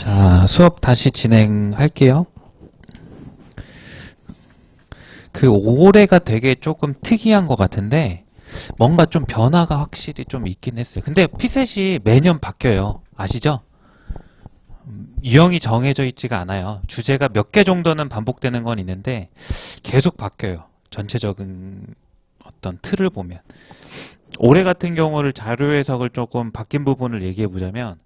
자, 수업 다시 진행할게요. 그 올해가 되게 조금 특이한 것 같은데 뭔가 좀 변화가 확실히 좀 있긴 했어요. 근데 피셋이 매년 바뀌어요. 아시죠? 유형이 정해져 있지가 않아요. 주제가 몇 개 정도는 반복되는 건 있는데 계속 바뀌어요. 전체적인 어떤 틀을 보면. 올해 같은 경우를 자료 해석을 조금 바뀐 부분을 얘기해 보자면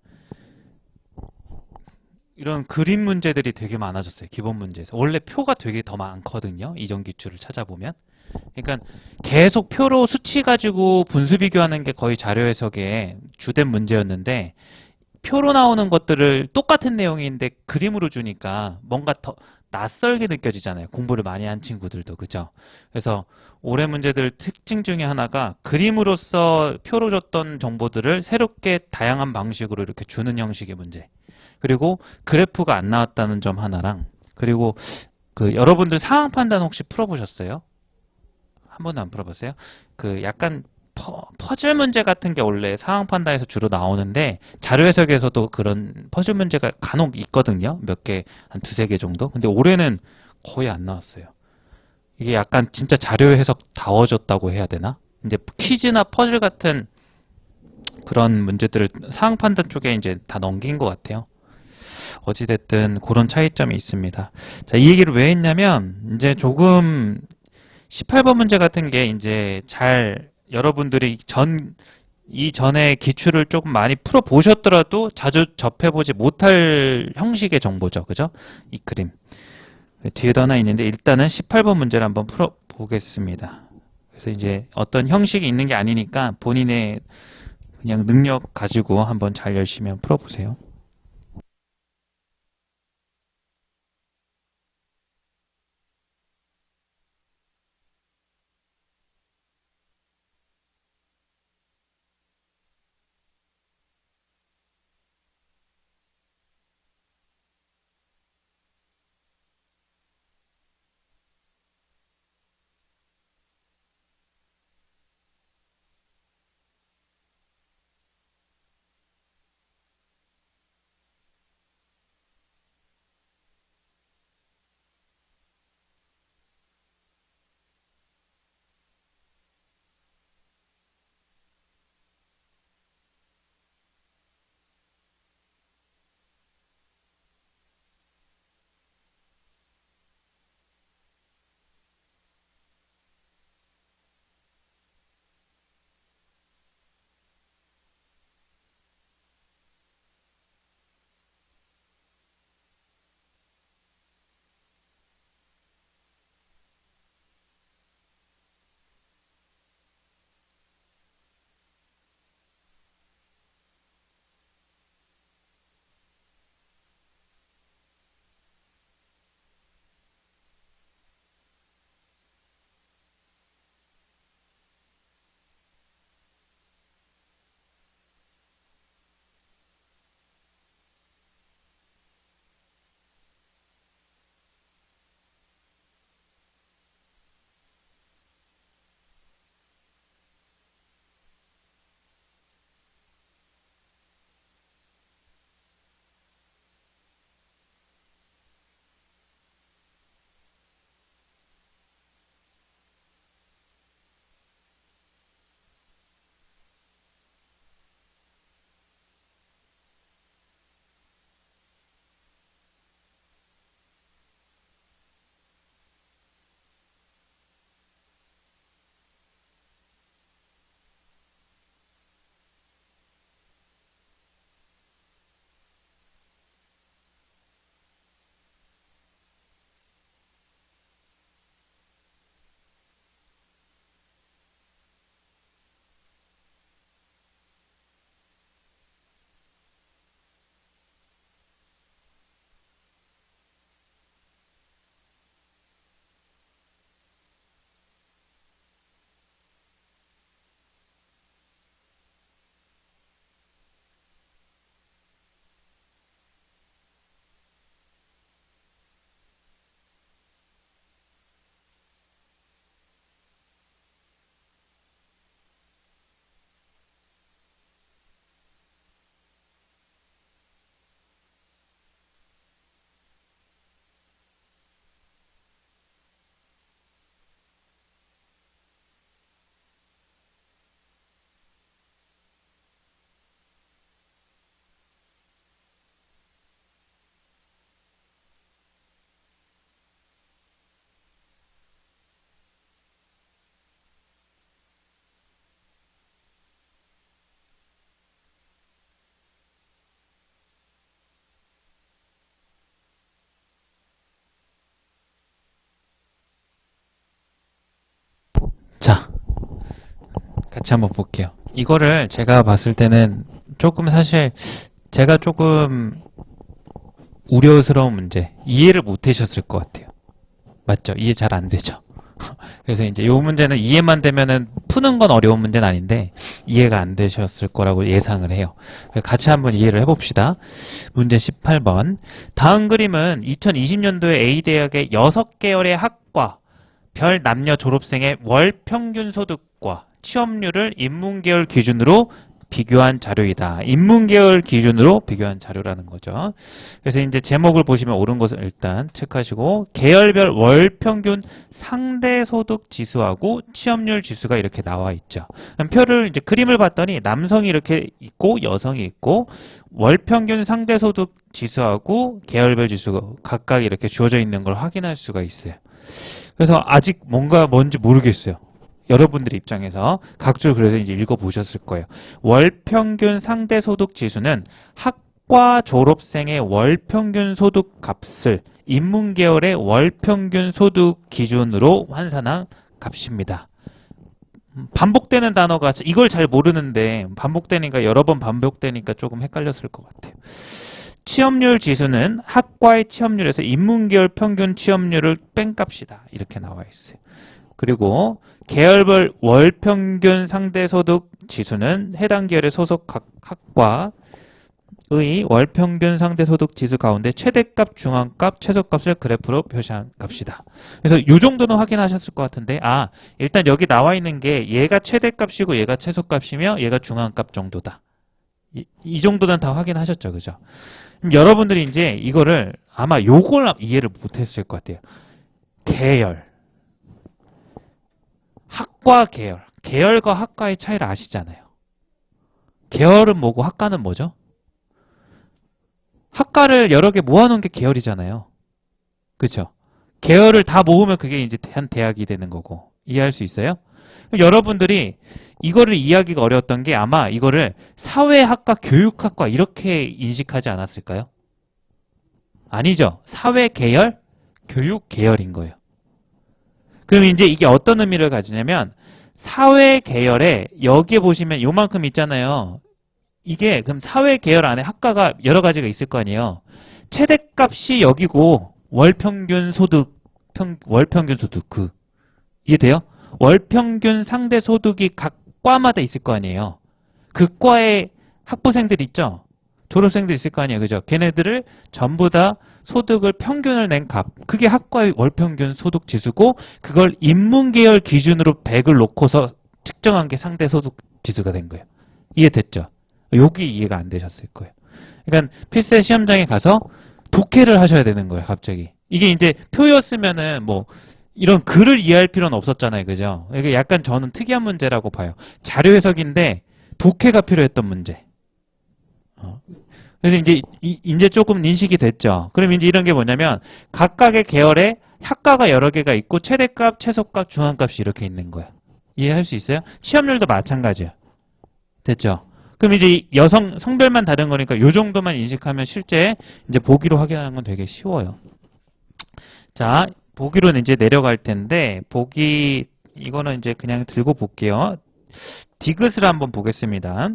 이런 그림 문제들이 되게 많아졌어요. 기본 문제에서. 원래 표가 되게 더 많거든요. 이전 기출을 찾아보면. 그러니까 계속 표로 수치 가지고 분수 비교하는 게 거의 자료 해석의 주된 문제였는데 표로 나오는 것들을 똑같은 내용인데 그림으로 주니까 뭔가 더 낯설게 느껴지잖아요. 공부를 많이 한 친구들도. 그죠? 그래서 올해 문제들 특징 중에 하나가 그림으로써 표로 줬던 정보들을 새롭게 다양한 방식으로 이렇게 주는 형식의 문제. 그리고 그래프가 안 나왔다는 점 하나랑 그리고 그 여러분들 상황 판단 혹시 풀어보셨어요? 한 번도 안 풀어봤어요? 그 약간 퍼즐 문제 같은 게 원래 상황 판단에서 주로 나오는데 자료 해석에서도 그런 퍼즐 문제가 간혹 있거든요. 몇 개, 한 두세 개 정도. 근데 올해는 거의 안 나왔어요. 이게 약간 진짜 자료 해석 다워졌다고 해야 되나? 이제 퀴즈나 퍼즐 같은 그런 문제들을 상황 판단 쪽에 이제 다 넘긴 것 같아요. 어찌됐든 그런 차이점이 있습니다. 자, 이 얘기를 왜 했냐면 이제 조금 18번 문제 같은 게 이제 잘 여러분들이 이전에 기출을 조금 많이 풀어 보셨더라도 자주 접해보지 못할 형식의 정보죠. 그죠? 이 그림. 뒤에도 하나 있는데 일단은 18번 문제를 한번 풀어 보겠습니다. 그래서 이제 어떤 형식이 있는 게 아니니까 본인의 그냥 능력 가지고 한번 잘 열심히 한번 풀어보세요. 같이 한번 볼게요. 이거를 제가 봤을 때는 조금 사실 제가 조금 우려스러운 문제, 이해를 못 하셨을 것 같아요. 맞죠? 이해 잘 안 되죠? 그래서 이제 이 문제는 이해만 되면은 푸는 건 어려운 문제는 아닌데 이해가 안 되셨을 거라고 예상을 해요. 같이 한번 이해를 해봅시다. 문제 18번. 다음 그림은 2020년도에 A대학의 6계열의 학과 별 남녀 졸업생의 월 평균 소득과 취업률을 인문계열 기준으로 비교한 자료이다. 인문계열 기준으로 비교한 자료라는 거죠. 그래서 이제 제목을 보시면 옳은 것을 일단 체크하시고 계열별 월 평균 상대소득 지수하고 취업률 지수가 이렇게 나와 있죠. 그럼 표를 이제 그림을 봤더니 남성이 이렇게 있고 여성이 있고 월 평균 상대소득 지수하고 계열별 지수가 각각 이렇게 주어져 있는 걸 확인할 수가 있어요. 그래서 아직 뭔지 모르겠어요. 여러분들 입장에서 각줄 그래서 이제 읽어보셨을 거예요. 월평균 상대소득 지수는 학과 졸업생의 월평균 소득 값을 인문계열의 월평균 소득 기준으로 환산한 값입니다. 반복되는 단어가 이걸 잘 모르는데 반복되니까 여러 번 반복되니까 조금 헷갈렸을 것 같아요. 취업률 지수는 학과의 취업률에서 인문계열 평균 취업률을 뺀 값이다. 이렇게 나와 있어요. 그리고 계열별 월평균 상대소득 지수는 해당 계열의 소속 각 학과의 월평균 상대소득 지수 가운데 최대값, 중앙값, 최소값을 그래프로 표시한 값이다. 그래서 이 정도는 확인하셨을 것 같은데 일단 여기 나와 있는 게 얘가 최대값이고 얘가 최소값이며 얘가 중앙값 정도다. 이 정도는 다 확인하셨죠, 그죠? 그럼 여러분들이 이제 이거를 아마 요걸 이해를 못했을 것 같아요. 계열, 학과 계열, 계열과 학과의 차이를 아시잖아요. 계열은 뭐고 학과는 뭐죠? 학과를 여러 개 모아놓은 게 계열이잖아요. 그렇죠? 계열을 다 모으면 그게 이제 한 대학이 되는 거고 이해할 수 있어요? 그럼 여러분들이 이거를 이해하기가 어려웠던 게 아마 이거를 사회학과, 교육학과 이렇게 인식하지 않았을까요? 아니죠. 사회 계열, 교육 계열인 거예요. 그럼 이제 이게 어떤 의미를 가지냐면 사회 계열에 여기에 보시면 요만큼 있잖아요. 이게 그럼 사회 계열 안에 학과가 여러 가지가 있을 거 아니에요. 최대값이 여기고 월평균 소득 이해돼요? 월평균 상대 소득이 각 과마다 있을 거 아니에요. 그 과에 학부생들 있죠? 졸업생들 있을 거 아니에요. 그죠? 걔네들을 전부 다 소득을 평균을 낸 값. 그게 학과의 월평균 소득 지수고 그걸 인문계열 기준으로 100을 놓고서 측정한 게 상대 소득 지수가 된 거예요. 이해됐죠? 여기 이해가 안 되셨을 거예요. 그러니까 필세 시험장에 가서 독해를 하셔야 되는 거예요. 갑자기. 이게 이제 표였으면은 뭐 이런 글을 이해할 필요는 없었잖아요. 그죠? 이게 약간 저는 특이한 문제라고 봐요. 자료 해석인데 독해가 필요했던 문제. 그래서 이제 조금 인식이 됐죠. 그럼 이제 이런 게 뭐냐면 각각의 계열에 학과가 여러 개가 있고 최대값, 최소값, 중앙값이 이렇게 있는 거예요. 이해할 수 있어요? 취업률도 마찬가지예요. 됐죠? 그럼 이제 여성 성별만 다른 거니까 요 정도만 인식하면 실제 이제 보기로 확인하는 건 되게 쉬워요. 자, 보기로는 이제 내려갈 텐데 보기 이거는 이제 그냥 들고 볼게요. 디귿을 한번 보겠습니다.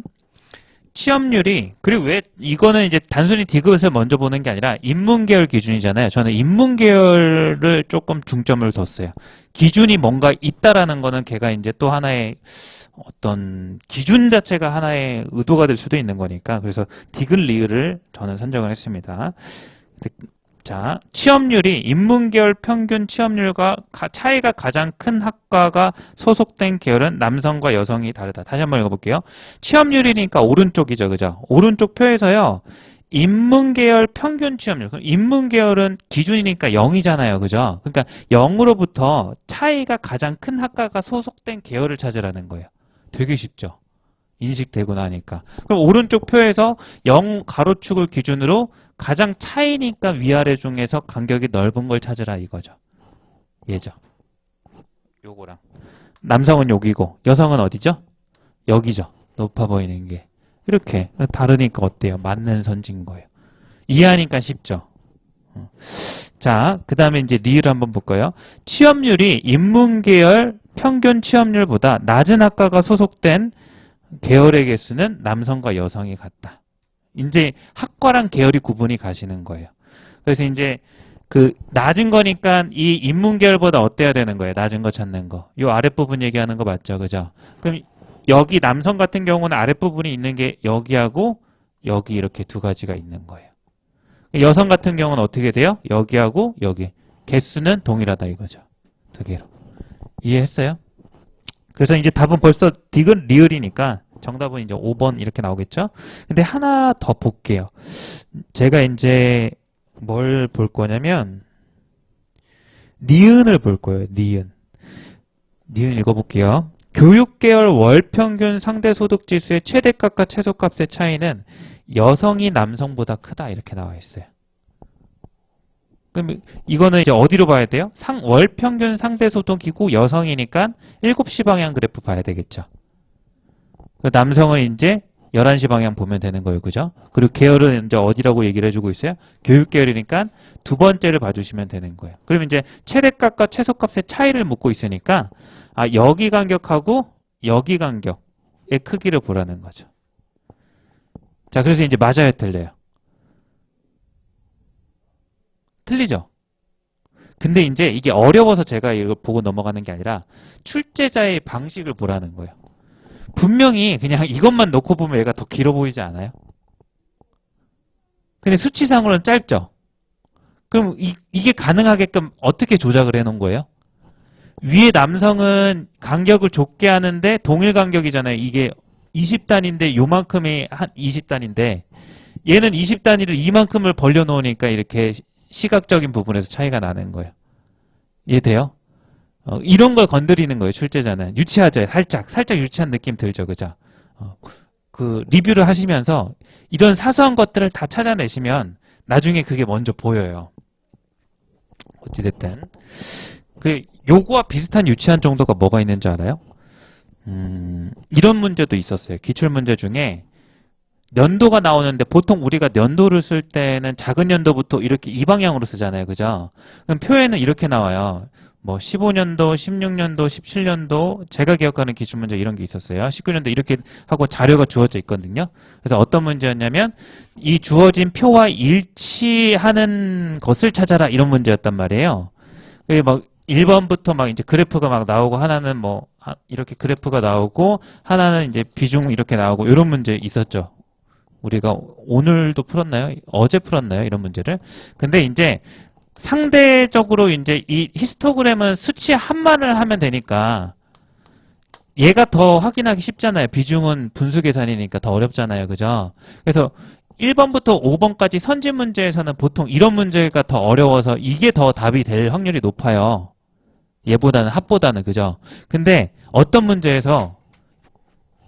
취업률이 그리고 왜 이거는 이제 단순히 디귿을 먼저 보는 게 아니라 인문계열 기준이잖아요. 저는 인문계열을 조금 중점을 뒀어요. 기준이 뭔가 있다라는 거는 걔가 이제 또 하나의 어떤 기준 자체가 하나의 의도가 될 수도 있는 거니까 그래서 디귿 리을을 저는 선정을 했습니다. 자, 취업률이 인문계열 평균 취업률과 차이가 가장 큰 학과가 소속된 계열은 남성과 여성이 다르다. 다시 한번 읽어볼게요. 취업률이니까 오른쪽이죠. 그죠? 오른쪽 표에서요. 인문계열 평균 취업률. 인문계열은 기준이니까 0이잖아요. 그죠? 그러니까 0으로부터 차이가 가장 큰 학과가 소속된 계열을 찾으라는 거예요. 되게 쉽죠? 인식되고 나니까. 그럼 오른쪽 표에서 0 가로축을 기준으로 가장 차이니까 위아래 중에서 간격이 넓은 걸 찾으라 이거죠. 얘죠. 요거랑. 남성은 여기고 여성은 어디죠? 여기죠. 높아 보이는 게. 이렇게 다르니까 어때요? 맞는 선지인 거예요. 이해하니까 쉽죠. 자, 그 다음에 이제 리을 한번 볼까요? 취업률이 인문계열 평균 취업률보다 낮은 학과가 소속된 계열의 개수는 남성과 여성이 같다. 이제 학과랑 계열이 구분이 가시는 거예요. 그래서 이제 그 낮은 거니까 이 인문계열보다 어때야 되는 거예요? 낮은 거 찾는 거. 요 아랫부분 얘기하는 거 맞죠? 그죠? 그럼 여기 남성 같은 경우는 아랫부분이 있는 게 여기하고 여기 이렇게 두 가지가 있는 거예요. 여성 같은 경우는 어떻게 돼요? 여기하고 여기. 개수는 동일하다 이거죠. 두 개로. 이해했어요? 그래서 이제 답은 벌써 딕은 리을이니까 정답은 이제 5번 이렇게 나오겠죠? 근데 하나 더 볼게요. 제가 이제 뭘 볼 거냐면 니은을 볼 거예요. 니은. 니은 읽어볼게요. 교육계열 월평균 상대소득지수의 최대값과 최소값의 차이는 여성이 남성보다 크다 이렇게 나와 있어요. 그럼 이거는 이제 어디로 봐야 돼요? 월평균 상대소득이고 여성이니까 7시 방향 그래프 봐야 되겠죠. 남성은 이제 11시 방향 보면 되는 거예요. 그죠? 그리고 계열은 이제 어디라고 얘기를 해주고 있어요? 교육계열이니까 두 번째를 봐주시면 되는 거예요. 그럼 이제 최대값과 최소값의 차이를 묻고 있으니까 여기 간격하고 여기 간격의 크기를 보라는 거죠. 자, 그래서 이제 맞아요, 틀려요? 틀리죠? 근데 이제 이게 어려워서 제가 이걸 보고 넘어가는 게 아니라 출제자의 방식을 보라는 거예요. 분명히 그냥 이것만 놓고 보면 얘가 더 길어 보이지 않아요? 근데 수치상으로는 짧죠? 그럼 이게 가능하게끔 어떻게 조작을 해놓은 거예요? 위에 남성은 간격을 좁게 하는데 동일 간격이잖아요. 이게 20단인데 요만큼이 한 20단인데 얘는 20단위를 이만큼을 벌려놓으니까 이렇게 시각적인 부분에서 차이가 나는 거예요. 이해돼요? 이런 걸 건드리는 거예요. 출제자는. 유치하죠. 살짝 유치한 느낌 들죠. 그죠? 그 리뷰를 하시면서 이런 사소한 것들을 다 찾아내시면 나중에 그게 먼저 보여요. 어찌됐든. 요거와 비슷한 유치한 정도가 뭐가 있는지 알아요? 이런 문제도 있었어요. 기출문제 중에 연도가 나오는데 보통 우리가 연도를 쓸 때는 작은 연도부터 이렇게 이 방향으로 쓰잖아요. 그죠? 그럼 표에는 이렇게 나와요. 뭐 15년도, 16년도, 17년도 제가 기억하는 기출문제 이런 게 있었어요. 19년도 이렇게 하고 자료가 주어져 있거든요. 그래서 어떤 문제였냐면 이 주어진 표와 일치하는 것을 찾아라 이런 문제였단 말이에요. 막 1번부터 막 이제 그래프가 막 나오고 하나는 뭐 이렇게 그래프가 나오고 하나는 이제 비중 이렇게 나오고 이런 문제 있었죠. 우리가 오늘도 풀었나요? 어제 풀었나요? 이런 문제를. 근데 이제 상대적으로 이제 이 히스토그램은 수치 한만을 하면 되니까 얘가 더 확인하기 쉽잖아요. 비중은 분수 계산이니까 더 어렵잖아요. 그죠? 그래서 1번부터 5번까지 선지 문제에서는 보통 이런 문제가 더 어려워서 이게 더 답이 될 확률이 높아요. 얘보다는 합보다는. 그죠? 근데 어떤 문제에서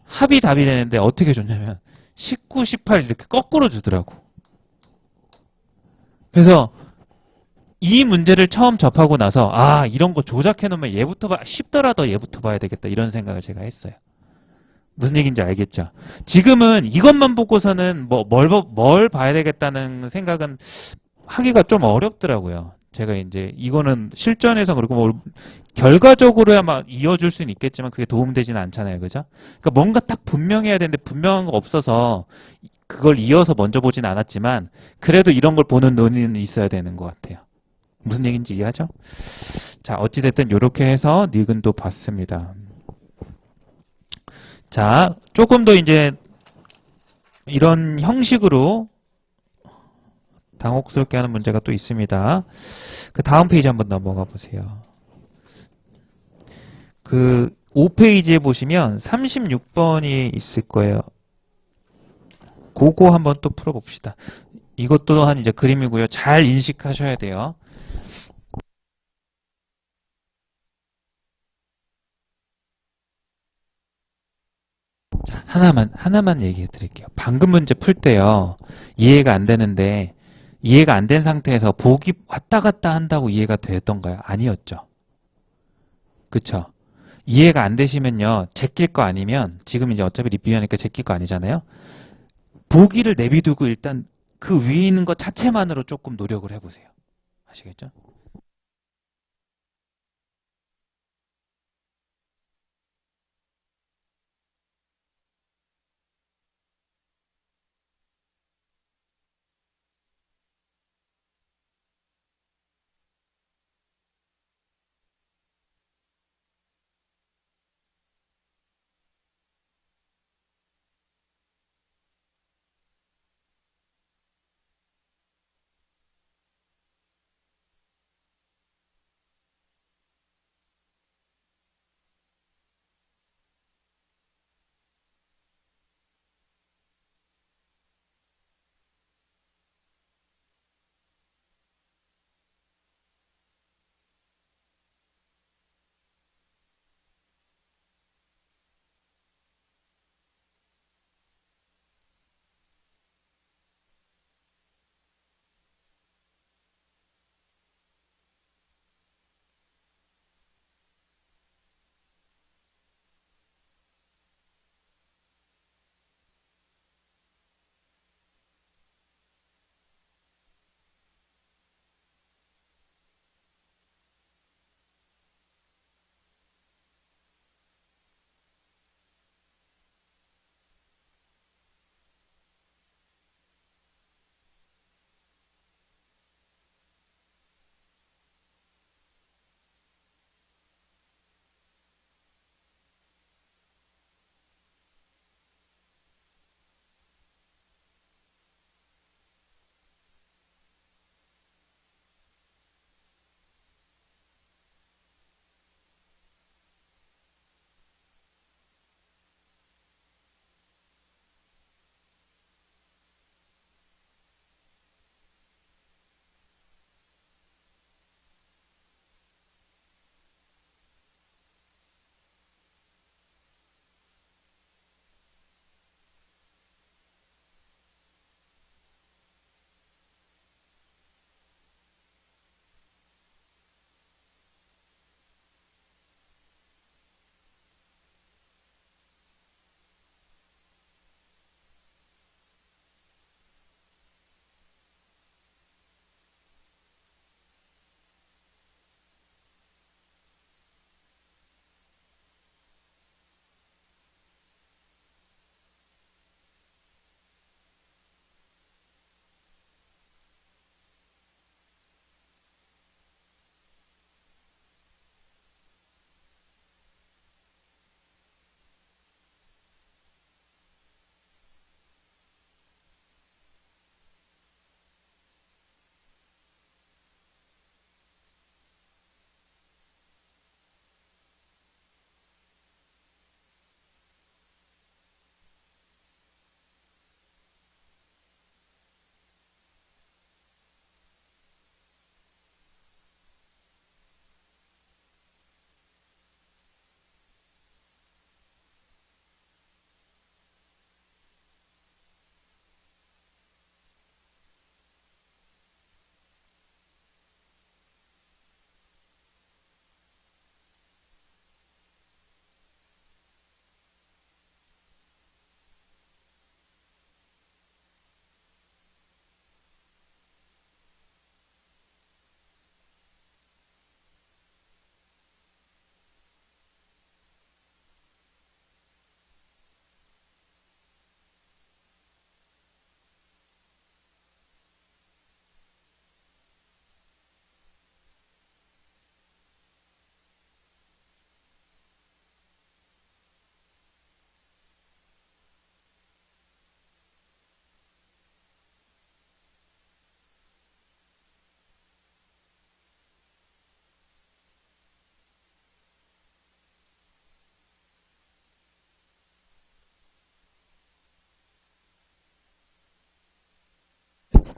합이 답이 되는데 어떻게 줬냐면 19, 18 이렇게 거꾸로 주더라고. 그래서 이 문제를 처음 접하고 나서 이런 거 조작해 놓으면 얘부터 쉽더라도 얘부터 봐야 되겠다 이런 생각을 제가 했어요. 무슨 얘기인지 알겠죠? 지금은 이것만 보고서는 뭘 봐야 되겠다는 생각은 하기가 좀 어렵더라고요. 제가 이제 이거는 실전에서 그리고 결과적으로야 막 이어줄 수는 있겠지만 그게 도움되지는 않잖아요. 그죠? 그러니까 뭔가 딱 분명해야 되는데 분명한 거 없어서 그걸 이어서 먼저 보진 않았지만 그래도 이런 걸 보는 논의는 있어야 되는 것 같아요. 무슨 얘기인지 이해하죠? 자, 어찌됐든 이렇게 해서 니근도 봤습니다. 자, 조금 더 이제 이런 형식으로 당혹스럽게 하는 문제가 또 있습니다. 그 다음 페이지 한번 넘어가 보세요. 그 5페이지에 보시면 36번이 있을 거예요. 그거 한번 또 풀어봅시다. 이것 또한 이제 그림이고요. 잘 인식하셔야 돼요. 자, 하나만 얘기해 드릴게요. 방금 문제 풀 때요. 이해가 안 되는데 이해가 안 된 상태에서 보기 왔다 갔다 한다고 이해가 됐던가요? 아니었죠. 그쵸? 이해가 안 되시면요. 제낄 거 아니면 지금 이제 어차피 리뷰하니까 제낄 거 아니잖아요. 보기를 내비두고 일단 그 위에 있는 것 자체만으로 조금 노력을 해보세요. 아시겠죠?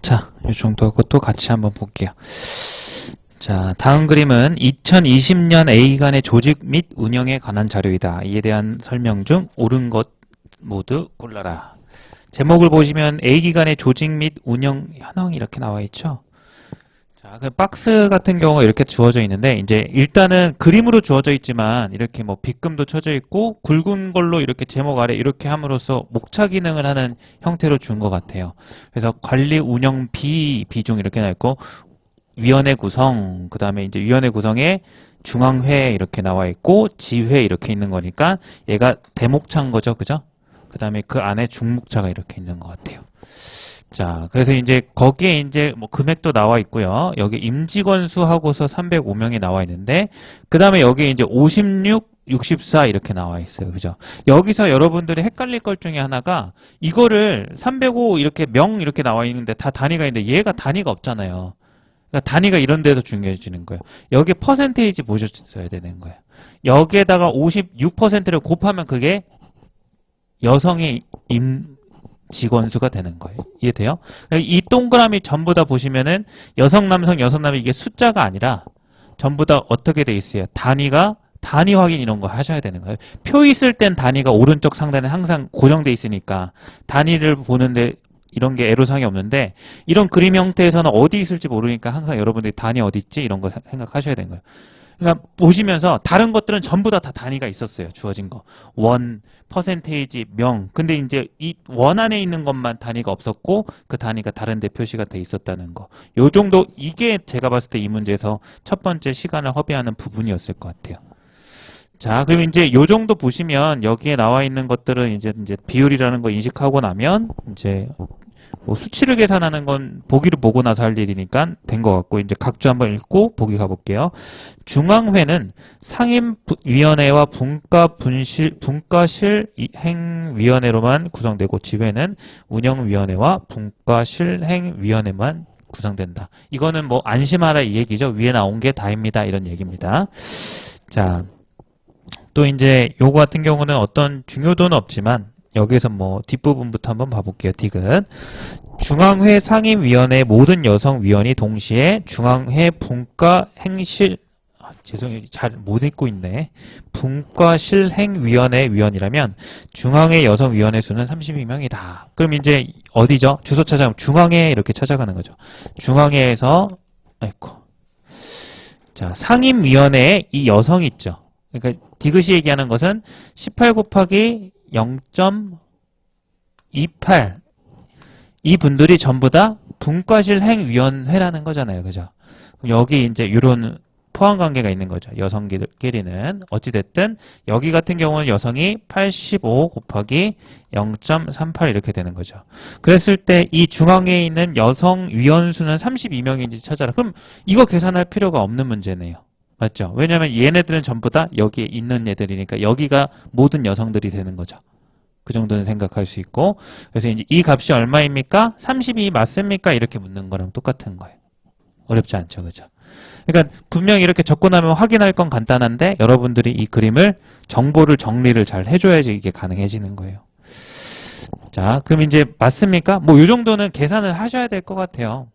자, 이 정도 하고 또 같이 한번 볼게요. 자, 다음 그림은 2020년 A기관의 조직 및 운영에 관한 자료이다. 이에 대한 설명 중 옳은 것 모두 골라라. 제목을 보시면 A기관의 조직 및 운영 현황이 이렇게 나와 있죠. 자, 그 박스 같은 경우가 이렇게 주어져 있는데, 이제 일단은 그림으로 주어져 있지만, 이렇게 뭐 빗금도 쳐져 있고, 굵은 걸로 이렇게 제목 아래 이렇게 함으로써 목차 기능을 하는 형태로 준 것 같아요. 그래서 관리 운영 비중 이렇게 나 있고, 위원회 구성, 그 다음에 이제 위원회 구성에 중앙회 이렇게 나와 있고 지회 이렇게 있는 거니까 얘가 대목차인 거죠, 그죠? 그 다음에 그 안에 중목차가 이렇게 있는 것 같아요. 자, 그래서 이제 거기에 이제 뭐 금액도 나와 있고요. 여기 임직원 수하고서 305명이 나와 있는데, 그 다음에 여기 이제 56, 64 이렇게 나와 있어요. 그죠? 여기서 여러분들이 헷갈릴 것 중에 하나가 이거를 305 이렇게 명 이렇게 나와 있는데 다 단위가 있는데 얘가 단위가 없잖아요. 그러니까 단위가 이런 데서 중요해지는 거예요. 여기 퍼센테이지 보셨어야 되는 거예요. 여기에다가 56%를 곱하면 그게 여성의 직원 수가 되는 거예요. 이해돼요? 이 동그라미 전부 다 보시면은 여성, 남성, 여성, 남성 이게 숫자가 아니라 전부 다 어떻게 돼 있어요? 단위 확인 이런 거 하셔야 되는 거예요. 표 있을 땐 단위가 오른쪽 상단에 항상 고정돼 있으니까 단위를 보는데 이런 게 애로사항이 없는데 이런 그림 형태에서는 어디 있을지 모르니까 항상 여러분들이 단위 어디 있지? 이런 거 생각하셔야 되는 거예요. 그러니까 보시면서 다른 것들은 전부 다 단위가 있었어요. 주어진 거. 원, 퍼센테이지, 명. 근데 이제 이 원 안에 있는 것만 단위가 없었고 그 단위가 다른 데 표시가 돼 있었다는 거. 요 정도 이게 제가 봤을 때 이 문제에서 첫 번째 시간을 허비하는 부분이었을 것 같아요. 자, 그럼 이제 요 정도 보시면 여기에 나와 있는 것들은 이제 비율이라는 거 인식하고 나면 이제 뭐 수치를 계산하는 건 보기를 보고 나서 할 일이니까 된 것 같고 이제 각주 한번 읽고 보기 가볼게요. 중앙회는 상임위원회와 분과실행위원회로만 구성되고 지회는 운영위원회와 분과실행위원회만 구성된다. 이거는 뭐 안심하라 이 얘기죠. 위에 나온 게 다입니다. 이런 얘기입니다. 자, 또 이제 요거 같은 경우는 어떤 중요도는 없지만 여기에서 뭐 뒷부분부터 한번 봐볼게요. 디귿. 중앙회 상임위원회 모든 여성 위원이 동시에 중앙회 분과 행실 죄송해요. 잘 못 읽고 있네. 분과실행위원회 위원이라면 중앙회 여성위원회 수는 32명이다. 그럼 이제 어디죠? 주소 찾아가면 중앙회 이렇게 찾아가는 거죠. 중앙회에서 아이고. 자, 상임위원회에 이 여성이 있죠. 그러니까 디귿이 얘기하는 것은 18 곱하기 0.28 이 분들이 전부 다 분과실행위원회라는 거잖아요. 그죠? 여기 이제 이런 포함 관계가 있는 거죠. 여성끼리는 어찌됐든 여기 같은 경우는 여성이 85 곱하기 0.38 이렇게 되는 거죠. 그랬을 때 이 중앙에 있는 여성 위원수는 32명인지 찾아라. 그럼 이거 계산할 필요가 없는 문제네요. 맞죠? 왜냐하면 얘네들은 전부 다 여기에 있는 애들이니까 여기가 모든 여성들이 되는 거죠. 그 정도는 생각할 수 있고 그래서 이제 이 값이 얼마입니까? 32 맞습니까? 이렇게 묻는 거랑 똑같은 거예요. 어렵지 않죠. 그죠? 그러니까 분명히 이렇게 적고 나면 확인할 건 간단한데 여러분들이 이 그림을 정보를 정리를 잘 해줘야지 이게 가능해지는 거예요. 자, 그럼 이제 맞습니까? 뭐 이 정도는 계산을 하셔야 될 것 같아요.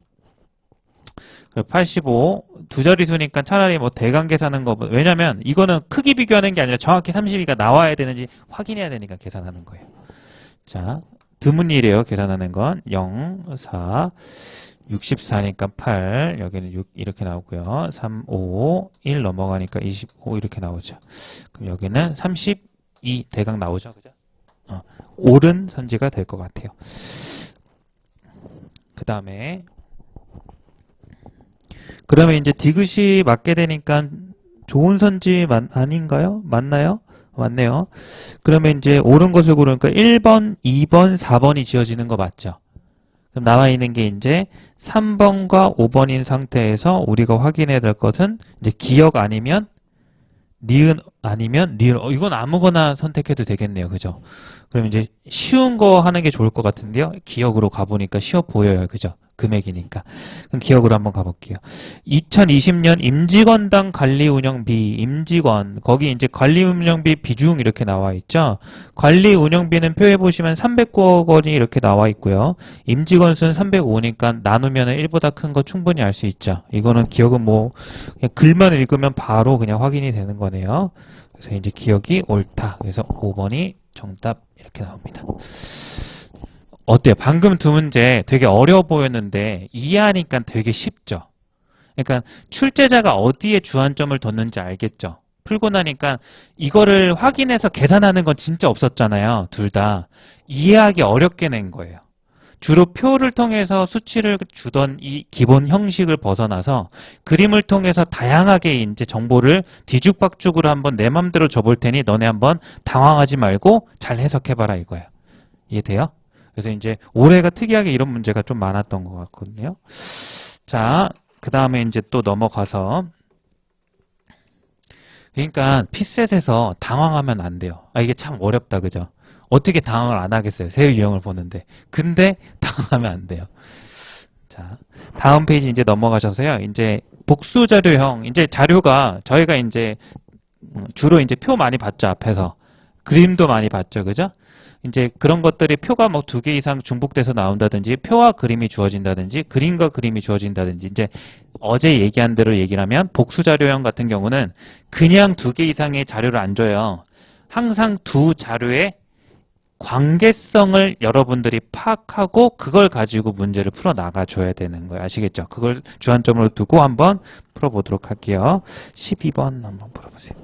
85, 두 자릿수니까 차라리 뭐 대강 계산하는 거, 왜냐면 이거는 크기 비교하는 게 아니라 정확히 32가 나와야 되는지 확인해야 되니까 계산하는 거예요. 자, 드문 일이에요. 계산하는 건 0, 4, 64니까 8, 여기는 6 이렇게 나오고요. 3, 5, 1 넘어가니까 25 이렇게 나오죠. 그럼 여기는 32 대강 나오죠. 그죠? 옳은 선지가 될 것 같아요. 그 다음에 그러면 이제 디귿이 맞게 되니까 좋은 선지 아닌가요? 맞나요? 맞네요. 그러면 이제 옳은 것을 고르니까 1번, 2번, 4번이 지어지는 거 맞죠? 그럼 나와 있는 게 이제 3번과 5번인 상태에서 우리가 확인해야 될 것은 이제 기억 아니면 니은 아니면 리을. 이건 아무거나 선택해도 되겠네요. 그죠? 그럼 이제 쉬운 거 하는 게 좋을 것 같은데요. 기억으로 가보니까 쉬워 보여요. 그죠? 금액이니까. 그럼 기억으로 한번 가볼게요. 2020년 임직원당 관리운영비, 임직원, 거기 이제 관리운영비 비중 이렇게 나와 있죠. 관리운영비는 표에 보시면 309억 원이 이렇게 나와 있고요. 임직원 수는 305니까 나누면 1보다 큰 거 충분히 알 수 있죠. 이거는 기억은 뭐 그냥 글만 읽으면 바로 그냥 확인이 되는 거네요. 그래서 이제 기억이 옳다. 그래서 5번이 정답 이렇게 나옵니다. 어때요? 방금 두 문제 되게 어려워 보였는데 이해하니까 되게 쉽죠? 그러니까 출제자가 어디에 주안점을 뒀는지 알겠죠? 풀고 나니까 이거를 확인해서 계산하는 건 진짜 없었잖아요. 둘 다. 이해하기 어렵게 낸 거예요. 주로 표를 통해서 수치를 주던 이 기본 형식을 벗어나서 그림을 통해서 다양하게 이제 정보를 뒤죽박죽으로 한번 내 맘대로 줘볼 테니 너네 한번 당황하지 말고 잘 해석해봐라 이거예요. 이해돼요? 그래서 이제 올해가 특이하게 이런 문제가 좀 많았던 것 같거든요. 자, 그 다음에 이제 또 넘어가서 그러니까 피셋에서 당황하면 안 돼요. 아, 이게 참 어렵다, 그죠? 어떻게 당황을 안 하겠어요? 새 유형을 보는데. 근데 당황하면 안 돼요. 자, 다음 페이지 이제 넘어가셔서요. 이제 복수 자료형, 이제 자료가 저희가 이제 주로 이제 표 많이 봤죠, 앞에서. 그림도 많이 봤죠, 그죠? 이제 그런 것들이 표가 뭐 2개 이상 중복돼서 나온다든지, 표와 그림이 주어진다든지, 그림과 그림이 주어진다든지, 이제 어제 얘기한 대로 얘기를 하면 복수 자료형 같은 경우는 그냥 2개 이상의 자료를 안 줘요. 항상 두 자료의 관계성을 여러분들이 파악하고 그걸 가지고 문제를 풀어 나가 줘야 되는 거예요. 아시겠죠? 그걸 주안점으로 두고 한번 풀어보도록 할게요. 12번 한번 풀어보세요.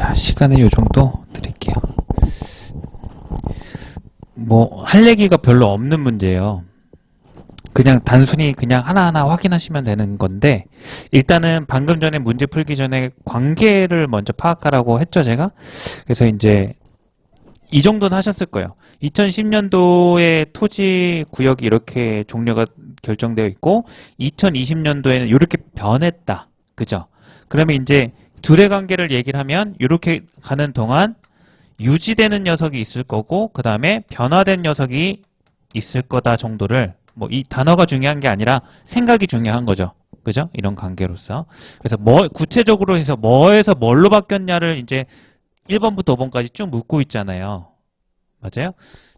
자, 시간은 요 정도 드릴게요. 뭐 할 얘기가 별로 없는 문제예요. 그냥 단순히 그냥 하나하나 확인하시면 되는 건데, 일단은 방금 전에 문제 풀기 전에 관계를 먼저 파악하라고 했죠, 제가. 그래서 이제 이 정도는 하셨을 거예요. 2010년도에 토지 구역이 이렇게 종료가 결정되어 있고 2020년도에는 이렇게 변했다. 그죠? 그러면 이제 둘의 관계를 얘기를 하면 이렇게 가는 동안 유지되는 녀석이 있을 거고 그 다음에 변화된 녀석이 있을 거다 정도를, 뭐 이 단어가 중요한 게 아니라 생각이 중요한 거죠. 그죠? 이런 관계로서. 그래서 뭐 구체적으로 해서 뭐에서 뭘로 바뀌었냐를 이제 1번부터 5번까지 쭉 묻고 있잖아요. 맞아요?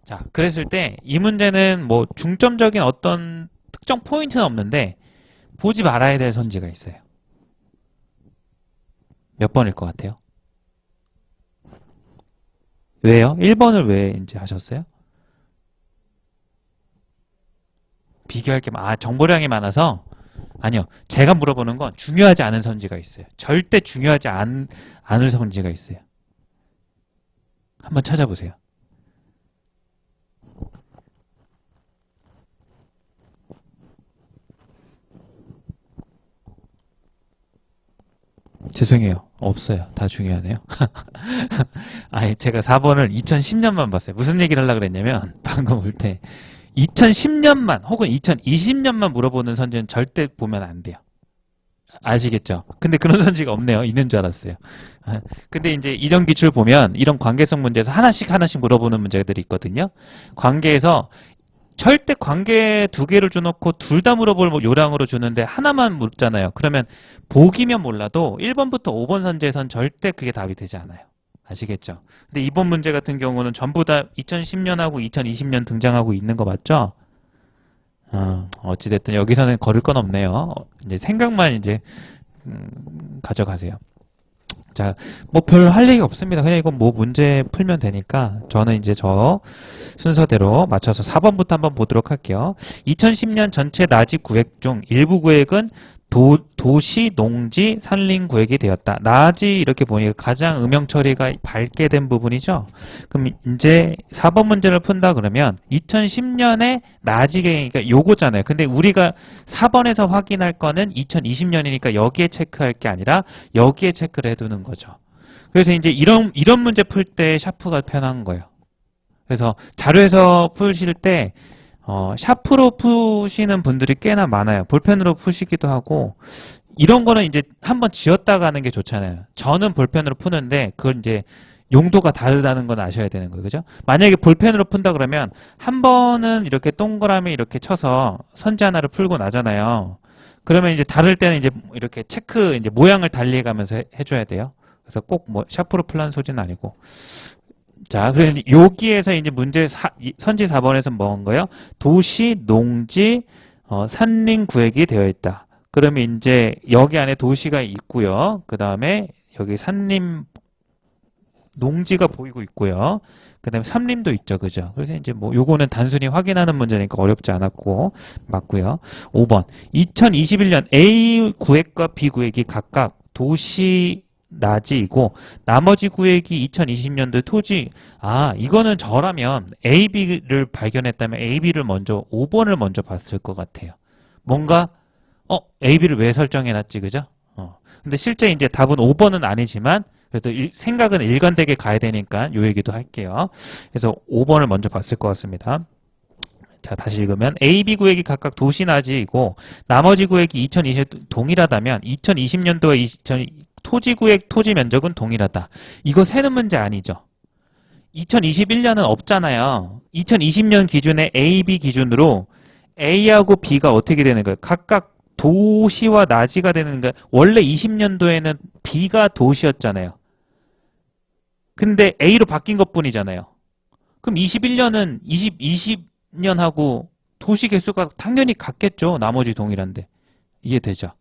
자, 그랬을 때 이 문제는 뭐 중점적인 어떤 특정 포인트는 없는데 보지 말아야 될 선지가 있어요. 몇 번일 것 같아요? 왜요? 1번을 왜 이제 하셨어요? 비교할 게, 정보량이 많아서? 아니요. 제가 물어보는 건 중요하지 않은 선지가 있어요. 절대 중요하지 않을 선지가 있어요. 한번 찾아보세요. 죄송해요. 없어요. 다 중요하네요. 아니, 제가 4번을 2010년만 봤어요. 무슨 얘기를 하려고 그랬냐면, 방금 볼 때, 2010년만 혹은 2020년만 물어보는 선지는 절대 보면 안 돼요. 아시겠죠? 근데 그런 선지가 없네요. 있는 줄 알았어요. 근데 이제 이전 기출 보면 이런 관계성 문제에서 하나씩 하나씩 물어보는 문제들이 있거든요. 관계에서 절대 관계 두 개를 줘놓고 둘 다 물어볼 요량으로 주는데 하나만 묻잖아요. 그러면 보기면 몰라도 1번부터 5번 선지에선 절대 그게 답이 되지 않아요. 아시겠죠? 근데 이번 문제 같은 경우는 전부 다 2010년하고 2020년 등장하고 있는 거 맞죠? 어찌됐든 여기서는 걸을 건 없네요. 이제 생각만 이제 가져가세요. 자, 뭐 별 할 얘기 없습니다. 그냥 이건 뭐 문제 풀면 되니까 저는 이제 저 순서대로 맞춰서 4번부터 한번 보도록 할게요. 2010년 전체 나지 구획 중 일부 구획은 도시, 농지, 산림 구획이 되었다. 나지 이렇게 보니까 가장 음영 처리가 밝게 된 부분이죠. 그럼 이제 4번 문제를 푼다 그러면 2010년에 나지 계획, 그러니까 요거잖아요. 근데 우리가 4번에서 확인할 거는 2020년이니까 여기에 체크할 게 아니라 여기에 체크를 해두는 거죠. 그래서 이제 이런 문제 풀 때 샤프가 편한 거예요. 그래서 자료에서 푸실 때 샤프로 푸시는 분들이 꽤나 많아요. 볼펜으로 푸시기도 하고 이런 거는 이제 한번 지었다가 하는 게 좋잖아요. 저는 볼펜으로 푸는데 그걸 이제 용도가 다르다는 건 아셔야 되는 거예요. 그죠? 만약에 볼펜으로 푼다 그러면 한 번은 이렇게 동그라미 이렇게 쳐서 선지 하나를 풀고 나잖아요. 그러면 이제 다를 때는 이제 이렇게 체크 이제 모양을 달리 가면서 해줘야 돼요. 그래서 꼭 뭐 샤프로 풀라는 소리는 아니고. 자, 그래서 여기에서 이제 문제 선지 4번에서 뭐한 거예요? 도시, 농지, 산림 구획이 되어 있다. 그러면 이제 여기 안에 도시가 있고요. 그 다음에 여기 산림, 농지가 보이고 있고요. 그 다음에 산림도 있죠. 그죠? 그래서 이제 뭐 요거는 단순히 확인하는 문제니까 어렵지 않았고 맞고요. 5번. 2021년 A 구획과 B 구획이 각각 도시 나지이고 나머지 구획이 2020년도 토지. 이거는 저라면 A, B를 발견했다면 A, B를 먼저 5번을 먼저 봤을 것 같아요. 뭔가 A, B를 왜 설정해놨지 그죠? 근데 실제 이제 답은 5번은 아니지만 그래도 생각은 일관되게 가야 되니까 요 얘기도 할게요. 그래서 5번을 먼저 봤을 것 같습니다. 자, 다시 읽으면 A, B 구획이 각각 도시 나지이고 나머지 구획이 2020년 동일하다면 2020년도에 토지 구획 토지 면적은 동일하다. 이거 세는 문제 아니죠. 2021년은 없잖아요. 2020년 기준에 A, B 기준으로 A하고 B가 어떻게 되는 거예요? 각각 도시와 나지가 되는 거예요. 원래 20년도에는 B가 도시였잖아요. 근데 A로 바뀐 것뿐이잖아요. 그럼 21년은 20년하고 도시 개수가 당연히 같겠죠. 나머지 동일한데. 이해되죠?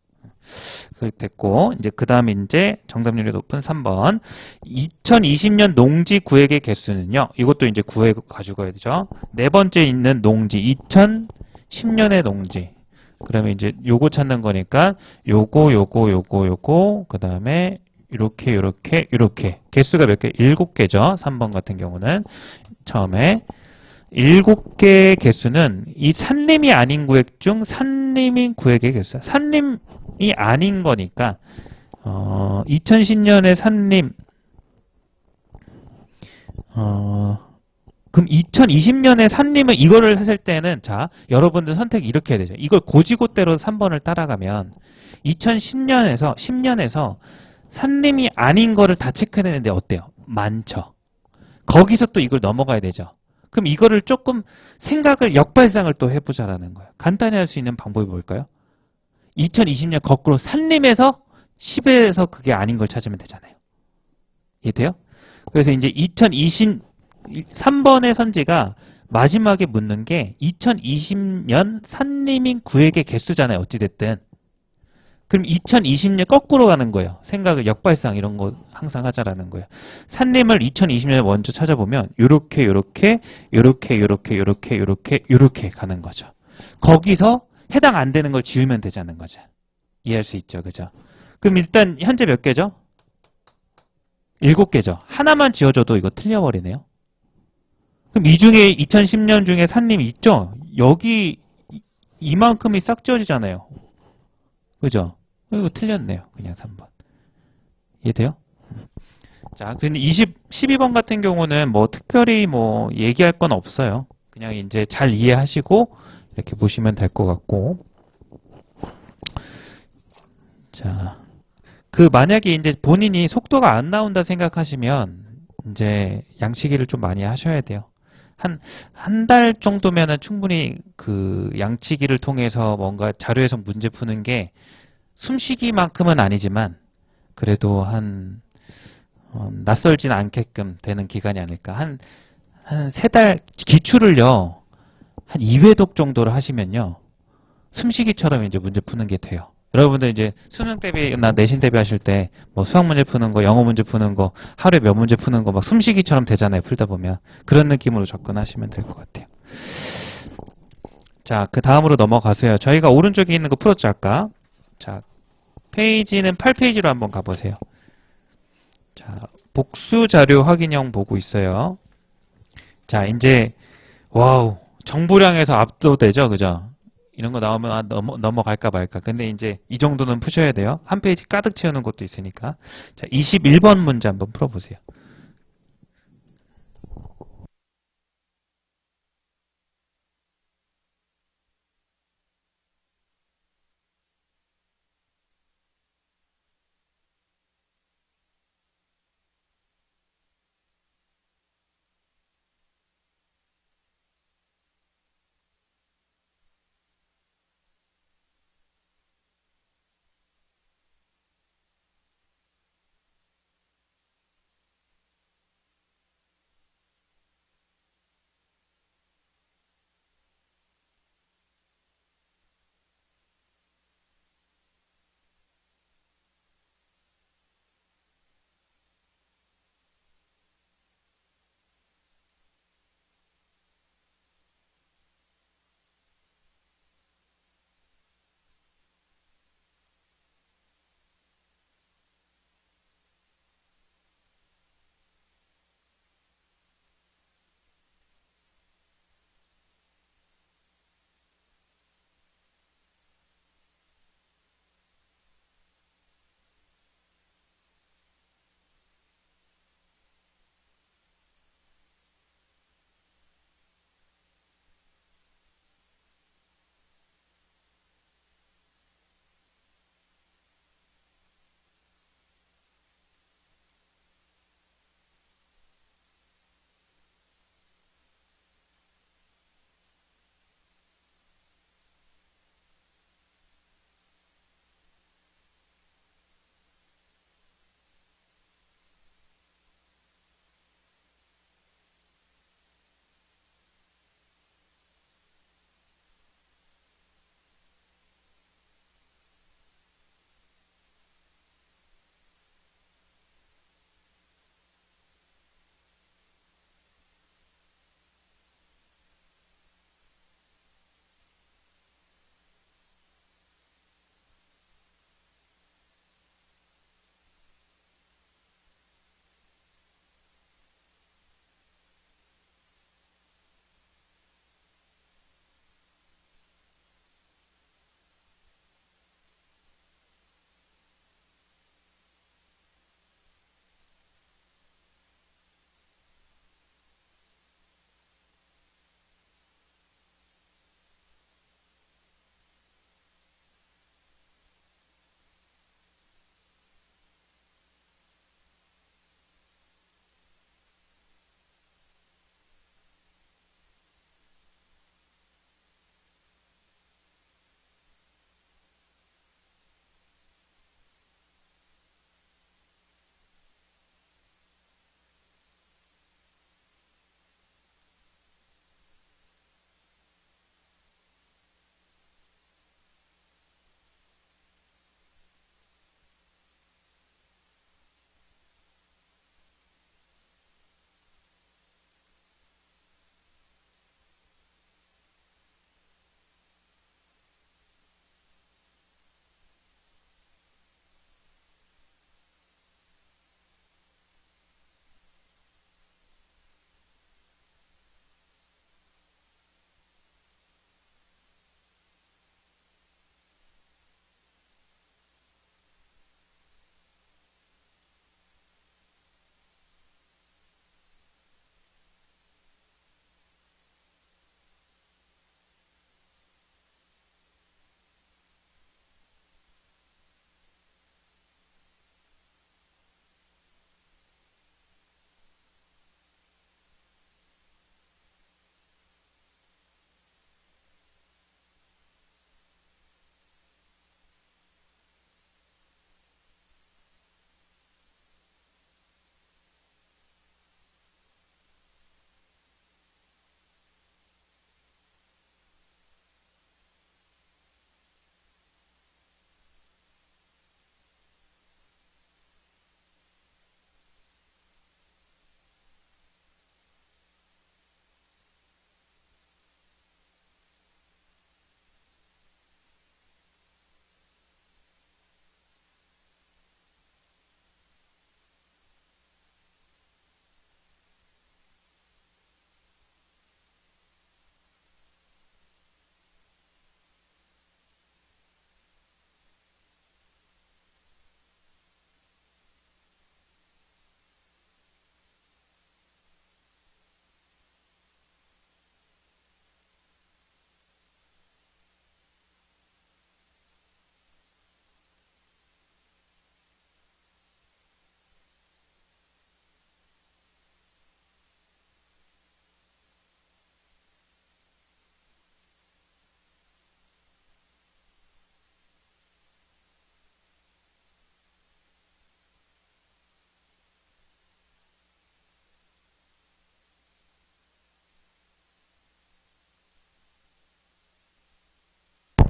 그렇게 됐고, 이제 그 다음에 이제 정답률이 높은 3번. 2020년 농지 구획의 개수는요. 이것도 이제 구획 가지고 가야 되죠. 네 번째 있는 농지, 2010년의 농지. 그러면 이제 요거 찾는 거니까 요거, 그 다음에 요렇게. 개수가 몇 개? 7개죠. 3번 같은 경우는. 처음에. 7개의 개수는 이 산림이 아닌 구획 중 산림인 구획의 개수야. 산림이 아닌 거니까, 2010년에 산림, 그럼 2020년에 산림은 이거를 했을 때는, 자, 여러분들 선택 이렇게 해야 되죠. 이걸 고지고대로 3번을 따라가면, 10년에서 산림이 아닌 거를 다 체크해내는데 어때요? 많죠. 거기서 또 이걸 넘어가야 되죠. 그럼 이거를 조금 생각을 역발상을 또 해보자라는 거예요. 간단히 할 수 있는 방법이 뭘까요? 2020년 거꾸로 산림에서 10에서 그게 아닌 걸 찾으면 되잖아요. 이해돼요? 그래서 이제 3번의 선지가 마지막에 묻는 게 2020년 산림인 구획의 개수잖아요. 어찌됐든. 그럼 2020년 거꾸로 가는 거예요. 생각을 역발상 이런 거 항상 하자라는 거예요. 산림을 2020년에 먼저 찾아보면 요렇게 가는 거죠. 거기서 해당 안 되는 걸 지우면 되자는 거죠. 이해할 수 있죠. 그죠? 그럼 일단 현재 몇 개죠? 7개죠. 하나만 지워줘도 이거 틀려버리네요. 그럼 이 중에 2010년 중에 산림이 있죠? 여기 이만큼이 싹 지워지잖아요. 그죠? 이거 틀렸네요. 그냥 3번. 이해돼요? 자, 근데 12번 같은 경우는 뭐 특별히 뭐 얘기할 건 없어요. 그냥 이제 잘 이해하시고 이렇게 보시면 될 것 같고. 자, 만약에 이제 본인이 속도가 안 나온다 생각하시면 이제 양치기를 좀 많이 하셔야 돼요. 한 달 정도면은 충분히 그 양치기를 통해서 뭔가 자료에서 문제 푸는 게 숨쉬기만큼은 아니지만 그래도 낯설진 않게끔 되는 기간이 아닐까. 한 3달, 기출을요, 한 2회독 정도를 하시면요, 숨쉬기처럼 이제 문제 푸는 게 돼요. 여러분들 이제 수능 대비나 내신 대비 하실 때, 뭐 수학 문제 푸는 거, 영어 문제 푸는 거, 하루에 몇 문제 푸는 거, 막 숨쉬기처럼 되잖아요, 풀다 보면. 그런 느낌으로 접근하시면 될 것 같아요. 자, 그 다음으로 넘어가세요. 저희가 오른쪽에 있는 거 풀었죠, 아까? 자, 페이지는 8페이지로 한번 가보세요. 자, 복수 자료 확인형 보고 있어요. 자, 이제 와우, 정보량에서 압도되죠, 그죠? 이런 거 나오면 넘어갈까 말까. 근데 이제 이 정도는 푸셔야 돼요. 한 페이지 가득 채우는 것도 있으니까. 자, 21번 문제 한번 풀어보세요.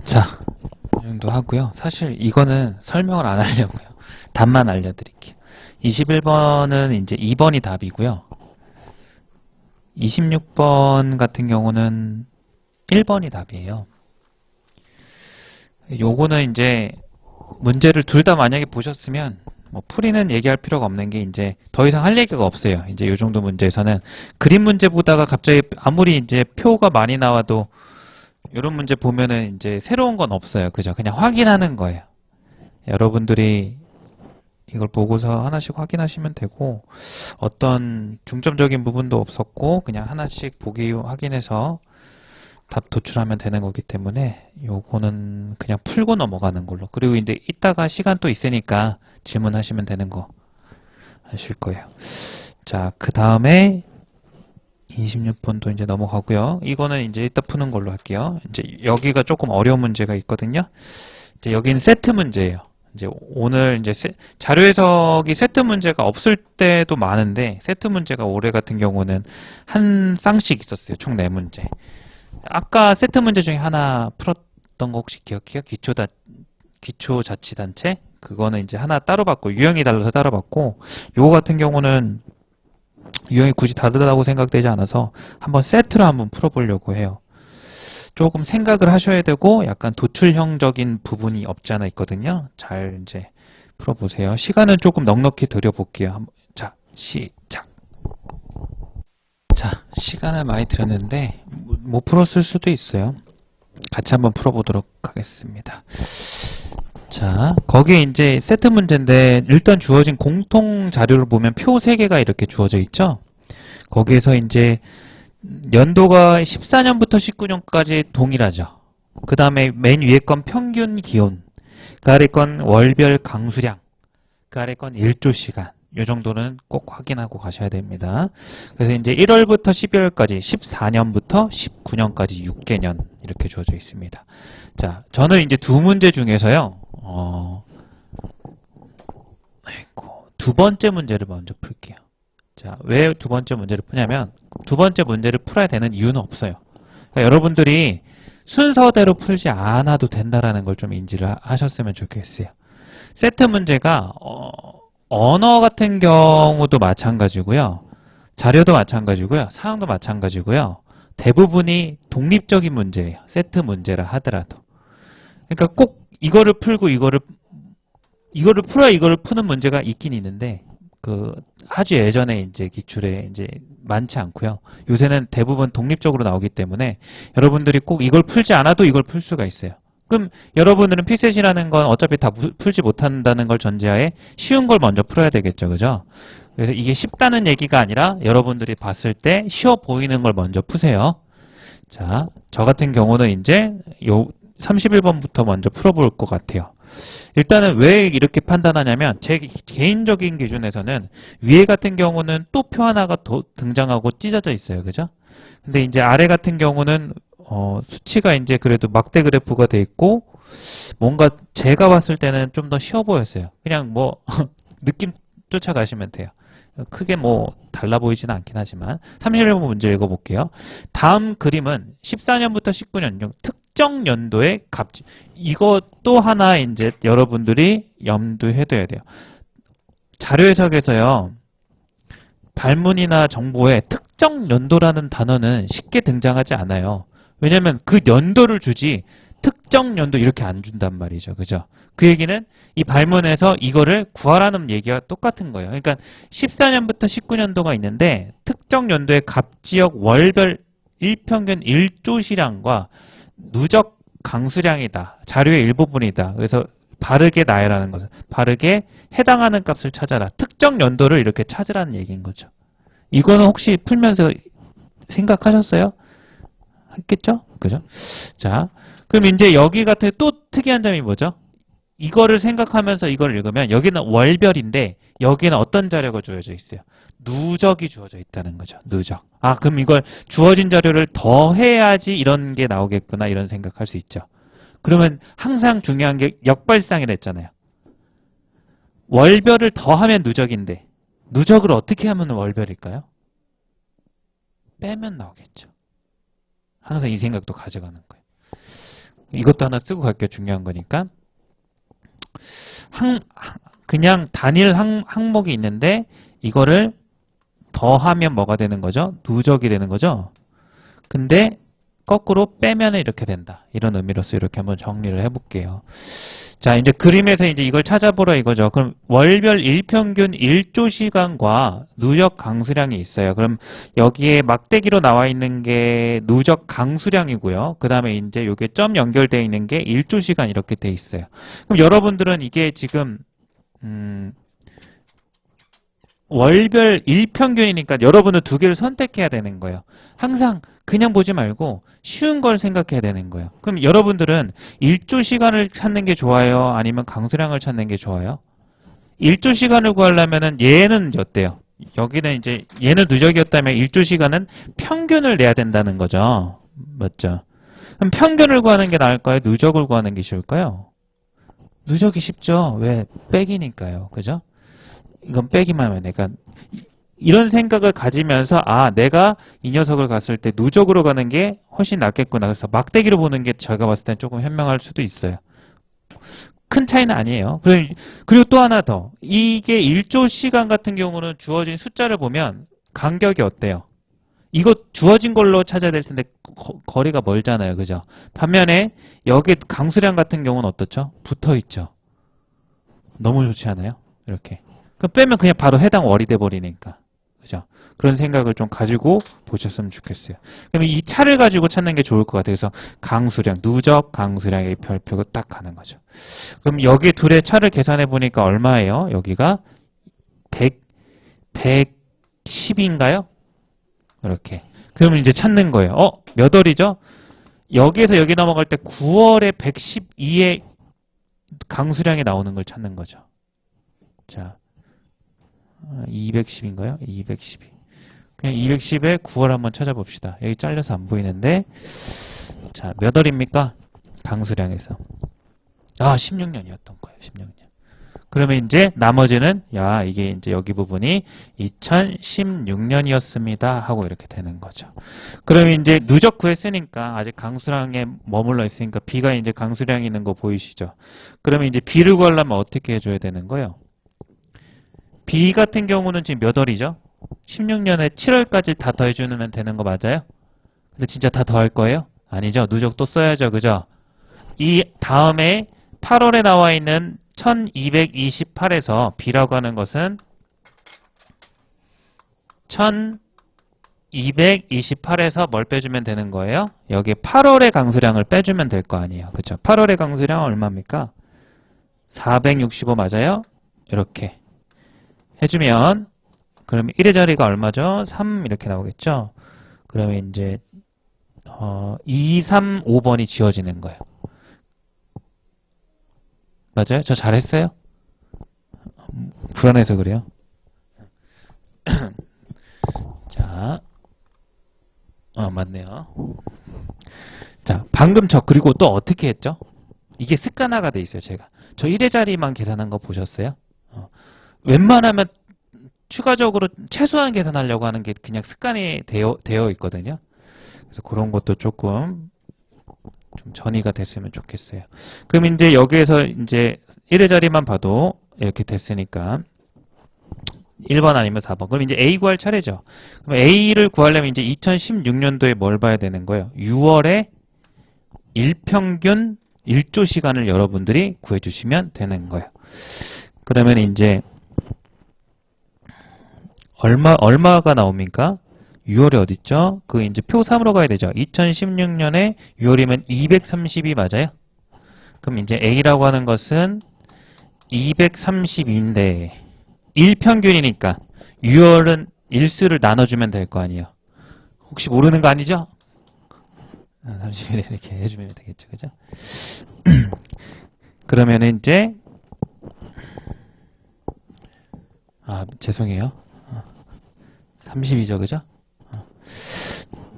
자, 이 정도 하고요. 사실 이거는 설명을 안 하려고요. 답만 알려드릴게요. 21번은 이제 2번이 답이고요. 26번 같은 경우는 1번이 답이에요. 요거는 이제 문제를 둘 다 만약에 보셨으면 뭐 풀이는 얘기할 필요가 없는 게 이제 더 이상 할 얘기가 없어요. 이제 요 정도 문제에서는 그림 문제 보다가 갑자기 아무리 이제 표가 많이 나와도 이런 문제 보면은 이제 새로운 건 없어요. 그죠? 그냥 확인하는 거예요. 여러분들이 이걸 보고서 하나씩 확인하시면 되고 어떤 중점적인 부분도 없었고 그냥 하나씩 보기 확인해서 답 도출하면 되는 거기 때문에 요거는 그냥 풀고 넘어가는 걸로. 그리고 이제 이따가 시간 또 있으니까 질문하시면 되는 거 하실 거예요. 자, 그 다음에 26번도 이제 넘어가고요. 이거는 이제 이따 푸는 걸로 할게요. 이제 여기가 조금 어려운 문제가 있거든요. 이제 여기는 세트 문제예요. 이제 오늘 이제 자료 해석이 세트 문제가 없을 때도 많은데 세트 문제가 올해 같은 경우는 한 쌍씩 있었어요. 총 4문제. 아까 세트 문제 중에 하나 풀었던 거 혹시 기억해요? 기초자치단체? 그거는 이제 하나 따로 받고 유형이 달라서 따로 받고 요거 같은 경우는 유형이 굳이 다르다고 생각되지 않아서 한번 세트로 한번 풀어보려고 해요. 조금 생각을 하셔야 되고 약간 도출형적인 부분이 없지 않아 있거든요. 잘 이제 풀어보세요. 시간은 조금 넉넉히 드려볼게요. 자, 시작. 자, 시간을 많이 들였는데 못 풀었을 수도 있어요. 같이 한번 풀어보도록 하겠습니다. 자, 거기에 이제 세트 문제인데 일단 주어진 공통 자료를 보면 표 3개가 이렇게 주어져 있죠. 거기에서 이제 연도가 14년부터 19년까지 동일하죠. 그 다음에 맨 위에 건 평균 기온, 그 아래 건 월별 강수량, 그 아래 건 일조시간. 이 정도는 꼭 확인하고 가셔야 됩니다. 그래서 이제 1월부터 12월까지 14년부터 19년까지 6개년 이렇게 주어져 있습니다. 자, 저는 이제 두 문제 중에서요. 두 번째 문제를 먼저 풀게요. 자, 왜 두 번째 문제를 푸냐면 두 번째 문제를 풀어야 되는 이유는 없어요. 그러니까 여러분들이 순서대로 풀지 않아도 된다라는 걸 좀 인지를 하셨으면 좋겠어요. 세트 문제가 언어 같은 경우도 마찬가지고요. 자료도 마찬가지고요. 사항도 마찬가지고요. 대부분이 독립적인 문제예요. 세트 문제라 하더라도. 그러니까 꼭 이거를 풀고 이거를 풀어야 이거를 푸는 문제가 있긴 있는데 아주 예전에 이제 기출에 이제 많지 않고요. 요새는 대부분 독립적으로 나오기 때문에 여러분들이 꼭 이걸 풀지 않아도 이걸 풀 수가 있어요. 그럼 여러분들은 피셋이라는 건 어차피 다 풀지 못한다는 걸 전제하에 쉬운 걸 먼저 풀어야 되겠죠. 그죠? 그래서 이게 쉽다는 얘기가 아니라 여러분들이 봤을 때 쉬워 보이는 걸 먼저 푸세요. 자, 저 같은 경우는 이제 요 31번부터 먼저 풀어볼 것 같아요. 일단은 왜 이렇게 판단하냐면 제 개인적인 기준에서는 위에 같은 경우는 또 표 하나가 더 등장하고 찢어져 있어요. 그죠? 근데 이제 아래 같은 경우는 수치가 이제 그래도 막대 그래프가 돼 있고 뭔가 제가 봤을 때는 좀 더 쉬워 보였어요. 그냥 뭐 느낌 쫓아가시면 돼요. 크게 뭐 달라 보이지는 않긴 하지만 31번 문제 읽어볼게요. 다음 그림은 14년부터 19년 중 특정 연도의 값. 이것도 하나 이제 여러분들이 염두해 둬야 돼요. 자료 해석에서요. 발문이나 정보에 특정 연도라는 단어는 쉽게 등장하지 않아요. 왜냐하면 그 연도를 주지 특정 연도 이렇게 안 준단 말이죠. 그죠? 그 얘기는 이 발문에서 이거를 구하라는 얘기가 똑같은 거예요. 그러니까 14년부터 19년도가 있는데 특정 연도의 갑지역 월별 일평균 일조시량과 누적 강수량이다. 자료의 일부분이다. 그래서 바르게 나열하는 것은 바르게 해당하는 값을 찾아라. 특정 연도를 이렇게 찾으라는 얘기인 거죠. 이거는 혹시 풀면서 생각하셨어요? 했겠죠? 그죠? 자, 그럼 이제 여기 같은 또 특이한 점이 뭐죠? 이거를 생각하면서 이걸 읽으면 여기는 월별인데 여기는 어떤 자료가 주어져 있어요? 누적이 주어져 있다는 거죠. 누적. 아, 그럼 이걸 주어진 자료를 더해야지 이런 게 나오겠구나 이런 생각할 수 있죠. 그러면 항상 중요한 게 역발상이라 했잖아요. 월별을 더하면 누적인데 누적을 어떻게 하면 월별일까요? 빼면 나오겠죠. 항상 이 생각도 가져가는 거예요. 이것도 하나 쓰고 갈게요. 중요한 거니까. 그냥 단일 항목이 있는데 이거를 더하면 뭐가 되는 거죠? 누적이 되는 거죠? 근데 거꾸로 빼면 이렇게 된다. 이런 의미로서 이렇게 한번 정리를 해볼게요. 자, 이제 그림에서 이제 이걸 찾아보라 이거죠. 그럼 월별 일평균 일조 시간과 누적 강수량이 있어요. 그럼 여기에 막대기로 나와 있는 게 누적 강수량이고요. 그 다음에 이제 요게 점 연결되어 있는 게 일조 시간 이렇게 돼 있어요. 그럼 여러분들은 이게 지금 월별 일평균이니까 여러분은 두 개를 선택해야 되는 거예요. 항상 그냥 보지 말고 쉬운 걸 생각해야 되는 거예요. 그럼 여러분들은 일조 시간을 찾는 게 좋아요? 아니면 강수량을 찾는 게 좋아요? 일조 시간을 구하려면은 얘는 어때요? 여기는 이제 얘는 누적이었다면 일조 시간은 평균을 내야 된다는 거죠. 맞죠? 그럼 평균을 구하는 게 나을까요? 누적을 구하는 게 쉬울까요? 누적이 쉽죠. 왜? 빼기니까요. 그죠? 이건 빼기만 하면 돼. 그러니까 이런 생각을 가지면서 내가 이 녀석을 갔을 때 누적으로 가는 게 훨씬 낫겠구나. 그래서 막대기로 보는 게 제가 봤을 땐 조금 현명할 수도 있어요. 큰 차이는 아니에요. 그리고 또 하나 더. 이게 1조 시간 같은 경우는 주어진 숫자를 보면 간격이 어때요? 이거 주어진 걸로 찾아야 될 텐데 거리가 멀잖아요. 그죠? 반면에 여기 강수량 같은 경우는 어떻죠? 붙어 있죠. 너무 좋지 않아요? 이렇게. 그럼 빼면 그냥 바로 해당 월이 돼버리니까. 그죠? 그런 생각을 좀 가지고 보셨으면 좋겠어요. 그러면 이 차를 가지고 찾는 게 좋을 것 같아요. 그래서 강수량, 누적 강수량의 별표가 딱 가는 거죠. 그럼 여기 둘의 차를 계산해 보니까 얼마예요? 여기가 110인가요? 이렇게. 그러면 이제 찾는 거예요. 몇 월이죠? 여기에서 여기 넘어갈 때 9월에 112의 강수량이 나오는 걸 찾는 거죠. 자, 210인가요? 212. 그냥 210에 9월 한번 찾아봅시다. 여기 잘려서 안 보이는데. 자, 몇 월입니까? 강수량에서. 16년이었던 거예요. 16년. 그러면 이제 나머지는 이게 이제 여기 부분이 2016년이었습니다 하고 이렇게 되는 거죠. 그러면 이제 누적 구했으니까 아직 강수량에 머물러 있으니까 B가 이제 강수량이 있는 거 보이시죠? 그러면 이제 B를 구하려면 어떻게 해줘야 되는 거예요? B 같은 경우는 지금 몇 월이죠? 16년에 7월까지 다 더해주면 되는 거 맞아요? 근데 진짜 다 더할 거예요? 아니죠. 누적 또 써야죠. 그죠? 이 다음에 8월에 나와 있는 1228에서 B라고 하는 것은 1228에서 뭘 빼주면 되는 거예요? 여기 8월의 강수량을 빼주면 될 거 아니에요. 그쵸? 8월의 강수량은 얼마입니까? 465 맞아요? 이렇게 해주면 그러면 1의 자리가 얼마죠? 3 이렇게 나오겠죠? 그러면 이제 2, 3, 5번이 지워지는 거예요. 맞아요? 저 잘했어요? 불안해서 그래요. 자, 맞네요. 자, 방금 그리고 또 어떻게 했죠? 이게 습관화가 돼 있어요, 제가. 저 1의 자리만 계산한 거 보셨어요? 웬만하면 추가적으로 최소한 계산하려고 하는 게 그냥 습관이 되어 있거든요. 그래서 그런 것도 조금 좀 전이가 됐으면 좋겠어요. 그럼 이제 여기에서 이제 1의 자리만 봐도 이렇게 됐으니까 1번 아니면 4번. 그럼 이제 A 구할 차례죠. 그럼 A를 구하려면 이제 2016년도에 뭘 봐야 되는 거예요? 6월에 일평균 1조 시간을 여러분들이 구해주시면 되는 거예요. 그러면 이제 얼마가 나옵니까? 6월에 어딨죠? 그 이제 표 3으로 가야 되죠. 2016년에 6월이면 232 맞아요? 그럼 이제 A라고 하는 것은 232인데 일평균이니까 6월은 일수를 나눠주면 될 거 아니에요. 혹시 모르는 거 아니죠? 30일 이렇게 해주면 되겠죠. 그죠? 그러면은 이제 죄송해요. 32죠. 그죠?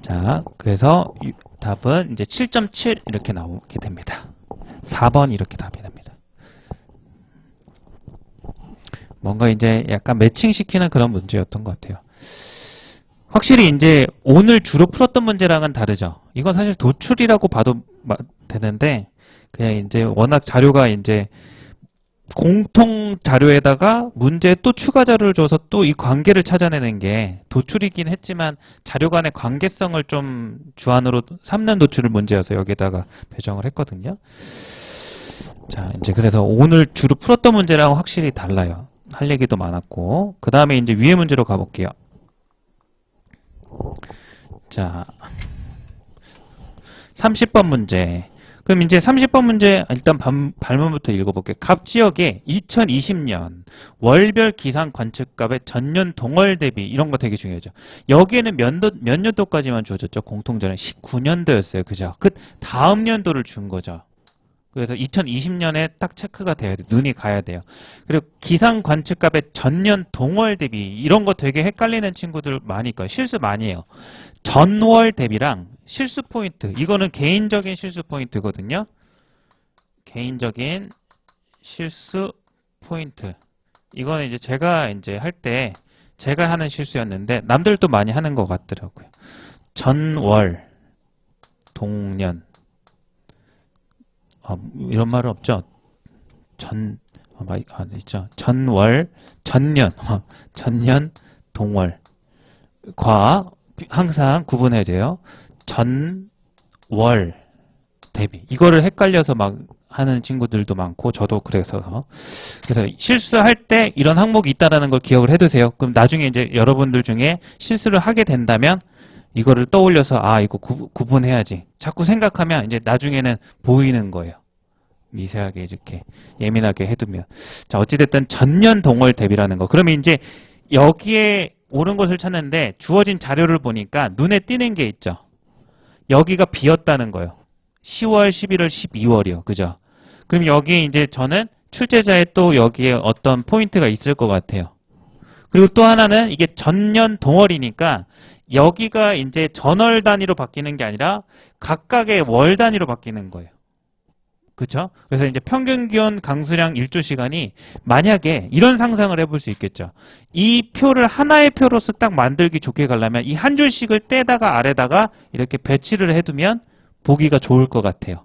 자, 그래서 답은 이제 7.7 이렇게 나오게 됩니다. 4번 이렇게 답이 됩니다. 뭔가 이제 약간 매칭시키는 그런 문제였던 것 같아요. 확실히 이제 오늘 주로 풀었던 문제랑은 다르죠. 이건 사실 도출이라고 봐도 되는데, 그냥 이제 워낙 자료가 이제 공통 자료에다가 문제에 또 추가 자료를 줘서 또 이 관계를 찾아내는 게 도출이긴 했지만 자료 간의 관계성을 좀 주안으로 삼는 도출을 문제여서 여기다가 배정을 했거든요. 자, 이제 그래서 오늘 주로 풀었던 문제랑 확실히 달라요. 할 얘기도 많았고. 그 다음에 이제 위에 문제로 가볼게요. 자, 30번 문제. 그럼 이제 30번 문제 일단 발문부터 읽어볼게요. 갑 지역의 2020년 월별 기상 관측값의 전년 동월 대비 이런 거 되게 중요하죠. 여기에는 몇 년도까지만 주어졌죠? 공통전에 19년도였어요. 그죠? 그 다음 년도를 준 거죠. 그래서 2020년에 딱 체크가 돼야 돼요. 눈이 가야 돼요. 그리고 기상 관측값의 전년 동월 대비 이런 거 되게 헷갈리는 친구들 많이 있고요. 실수 많이 해요. 전월 대비랑 실수 포인트. 이거는 개인적인 실수 포인트거든요. 개인적인 실수 포인트. 이거는 이제 제가 이제 할 때 제가 하는 실수였는데 남들도 많이 하는 것 같더라고요. 전월 동년. 이런 말은 없죠. 있죠. 전월, 전년, 전년, 동월. 과 항상 구분해야 돼요. 전월 대비. 이거를 헷갈려서 막 하는 친구들도 많고 저도 그래서 실수할 때 이런 항목이 있다라는 걸 기억을 해두세요. 그럼 나중에 이제 여러분들 중에 실수를 하게 된다면 이거를 떠올려서 이거 구분해야지. 자꾸 생각하면 이제 나중에는 보이는 거예요. 미세하게 이렇게 예민하게 해두면. 자, 어찌됐든 전년 동월 대비라는 거. 그러면 이제 여기에 옳은 것을 찾는데 주어진 자료를 보니까 눈에 띄는 게 있죠. 여기가 비었다는 거예요. 10월, 11월, 12월이요. 그죠? 그럼 여기 이제 저는 출제자에 또 여기에 어떤 포인트가 있을 것 같아요. 그리고 또 하나는 이게 전년 동월이니까 여기가 이제 전월 단위로 바뀌는 게 아니라 각각의 월 단위로 바뀌는 거예요. 그렇죠? 그래서 이제 평균 기온 강수량 일조 시간이 만약에 이런 상상을 해볼 수 있겠죠. 이 표를 하나의 표로서 딱 만들기 좋게 가려면 이 한 줄씩을 떼다가 아래다가 이렇게 배치를 해두면 보기가 좋을 것 같아요.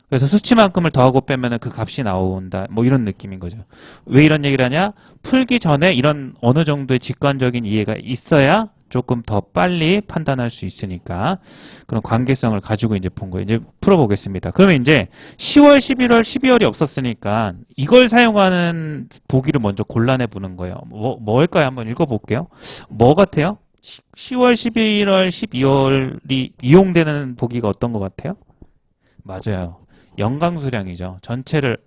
그래서 수치만큼을 더하고 빼면 그 값이 나온다. 뭐 이런 느낌인 거죠. 왜 이런 얘기를 하냐? 풀기 전에 이런 어느 정도의 직관적인 이해가 있어야 조금 더 빨리 판단할 수 있으니까 그런 관계성을 가지고 이제 본 거예요. 이제 풀어보겠습니다. 그러면 이제 10월, 11월, 12월이 없었으니까 이걸 사용하는 보기를 먼저 골라내 보는 거예요. 뭐일까요? 한번 읽어볼게요. 뭐 같아요? 10월, 11월, 12월이 이용되는 보기가 어떤 것 같아요? 맞아요. 연강수량이죠. 전체를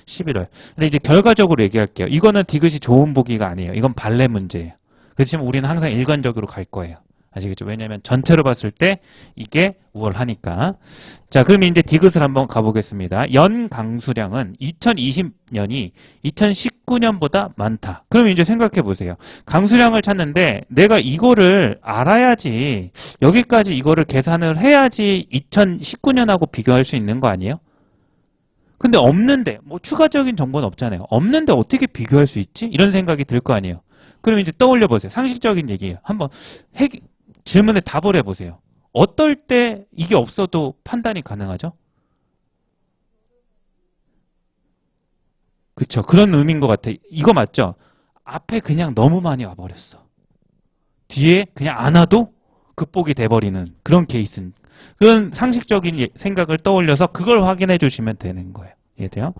11월. 근데 이제 결과적으로 얘기할게요. 이거는 디귿이 좋은 보기가 아니에요. 이건 발레 문제예요. 그렇지만 우리는 항상 일관적으로 갈 거예요. 아시겠죠? 왜냐하면 전체로 봤을 때 이게 우월하니까. 자, 그럼 이제 디귿을 한번 가보겠습니다. 연 강수량은 2020년이 2019년보다 많다. 그럼 이제 생각해 보세요. 강수량을 찾는데 내가 이거를 알아야지, 여기까지 이거를 계산을 해야지 2019년하고 비교할 수 있는 거 아니에요? 근데 없는데, 뭐 추가적인 정보는 없잖아요. 없는데 어떻게 비교할 수 있지? 이런 생각이 들 거 아니에요. 그럼 이제 떠올려 보세요. 상식적인 얘기예요. 한번 질문에 답을 해보세요. 어떨 때 이게 없어도 판단이 가능하죠? 그쵸. 그런 의미인 것 같아요. 이거 맞죠? 앞에 그냥 너무 많이 와버렸어. 뒤에 그냥 안 와도 극복이 돼버리는 그런 케이스는, 그런 상식적인 생각을 떠올려서 그걸 확인해 주시면 되는 거예요. 이해돼요?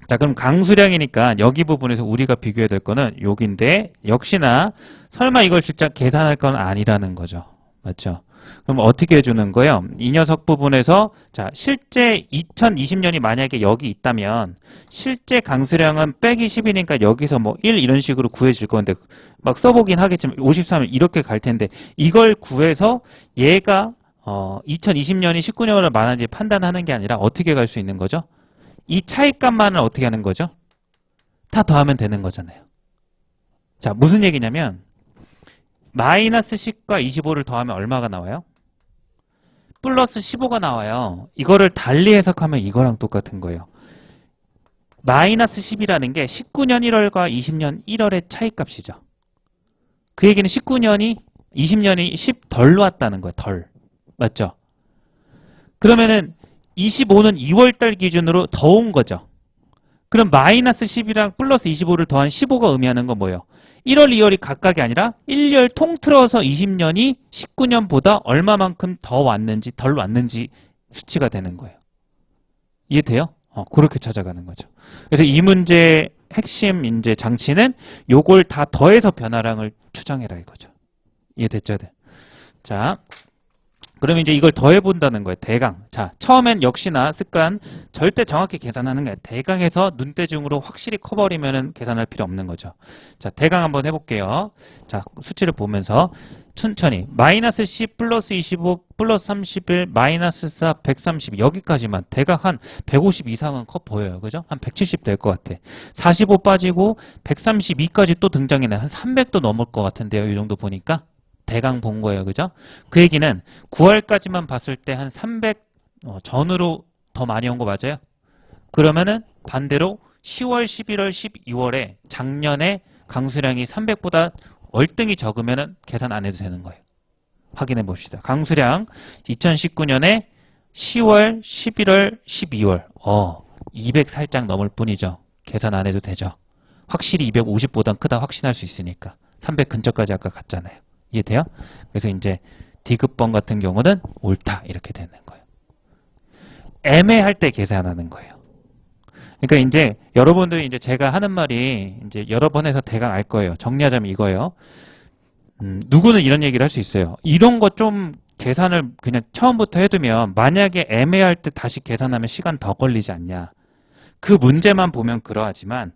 자, 그럼 강수량이니까 여기 부분에서 우리가 비교해야 될 거는 여기인데, 역시나 설마 이걸 직접 계산할 건 아니라는 거죠. 맞죠? 그럼 어떻게 해주는 거예요? 이 녀석 부분에서, 자, 실제 2020년이 만약에 여기 있다면 실제 강수량은 빼기 10이니까 여기서 뭐 1 이런 식으로 구해질 건데, 막 써보긴 하겠지만 53을 이렇게 갈 텐데, 이걸 구해서 얘가 2020년이 19년보다 많은지 판단하는 게 아니라 어떻게 갈 수 있는 거죠? 이 차이값만을 어떻게 하는 거죠? 다 더하면 되는 거잖아요. 자, 무슨 얘기냐면 마이너스 10과 25를 더하면 얼마가 나와요? 플러스 15가 나와요. 이거를 달리 해석하면 이거랑 똑같은 거예요. 마이너스 10이라는 게 19년 1월과 20년 1월의 차이값이죠. 그 얘기는 19년이 20년이 10 덜 왔다는 거예요. 덜. 맞죠? 그러면은 25는 2월달 기준으로 더 온 거죠. 그럼 마이너스 10이랑 플러스 25를 더한 15가 의미하는 건 뭐예요? 1월, 2월이 각각이 아니라 1년 통틀어서 20년이 19년보다 얼마만큼 더 왔는지 덜 왔는지 수치가 되는 거예요. 이해돼요? 그렇게 찾아가는 거죠. 그래서 이 문제의 핵심 이제 장치는 요걸 다 더해서 변화량을 추정해라 이거죠. 이해됐죠? 자, 그럼 이제 이걸 더해본다는 거예요. 대강. 자, 처음엔 역시나 습관 절대 정확히 계산하는 거예요. 대강해서 눈대중으로 확실히 커버리면은 계산할 필요 없는 거죠. 자, 대강 한번 해볼게요. 자, 수치를 보면서 천천히 마이너스 10 플러스 25 플러스 31 마이너스 4 130 여기까지만 대강 한 150 이상은 커 보여요. 그죠? 한 170 될 것 같아. 45 빠지고 132까지 또 등장이네. 한 300도 넘을 것 같은데요. 이 정도 보니까. 대강 본 거예요. 그죠? 그 얘기는 9월까지만 봤을 때 한 300 전으로 더 많이 온 거 맞아요? 그러면은 반대로 10월, 11월, 12월에 작년에 강수량이 300보다 월등히 적으면은 계산 안 해도 되는 거예요. 확인해 봅시다. 강수량 2019년에 10월, 11월, 12월 200 살짝 넘을 뿐이죠. 계산 안 해도 되죠. 확실히 250보단 크다 확신할 수 있으니까 300 근처까지 아까 갔잖아요. 이해돼요? 그래서 이제 D급번 같은 경우는 옳다 이렇게 되는 거예요. 애매할 때 계산하는 거예요. 그러니까 이제 여러분들이 이제 제가 하는 말이 이제 여러 번 해서 대강 알 거예요. 정리하자면 이거예요. 누구는 이런 얘기를 할 수 있어요. 이런 거 좀 계산을 그냥 처음부터 해두면 만약에 애매할 때 다시 계산하면 시간 더 걸리지 않냐. 그 문제만 보면 그러하지만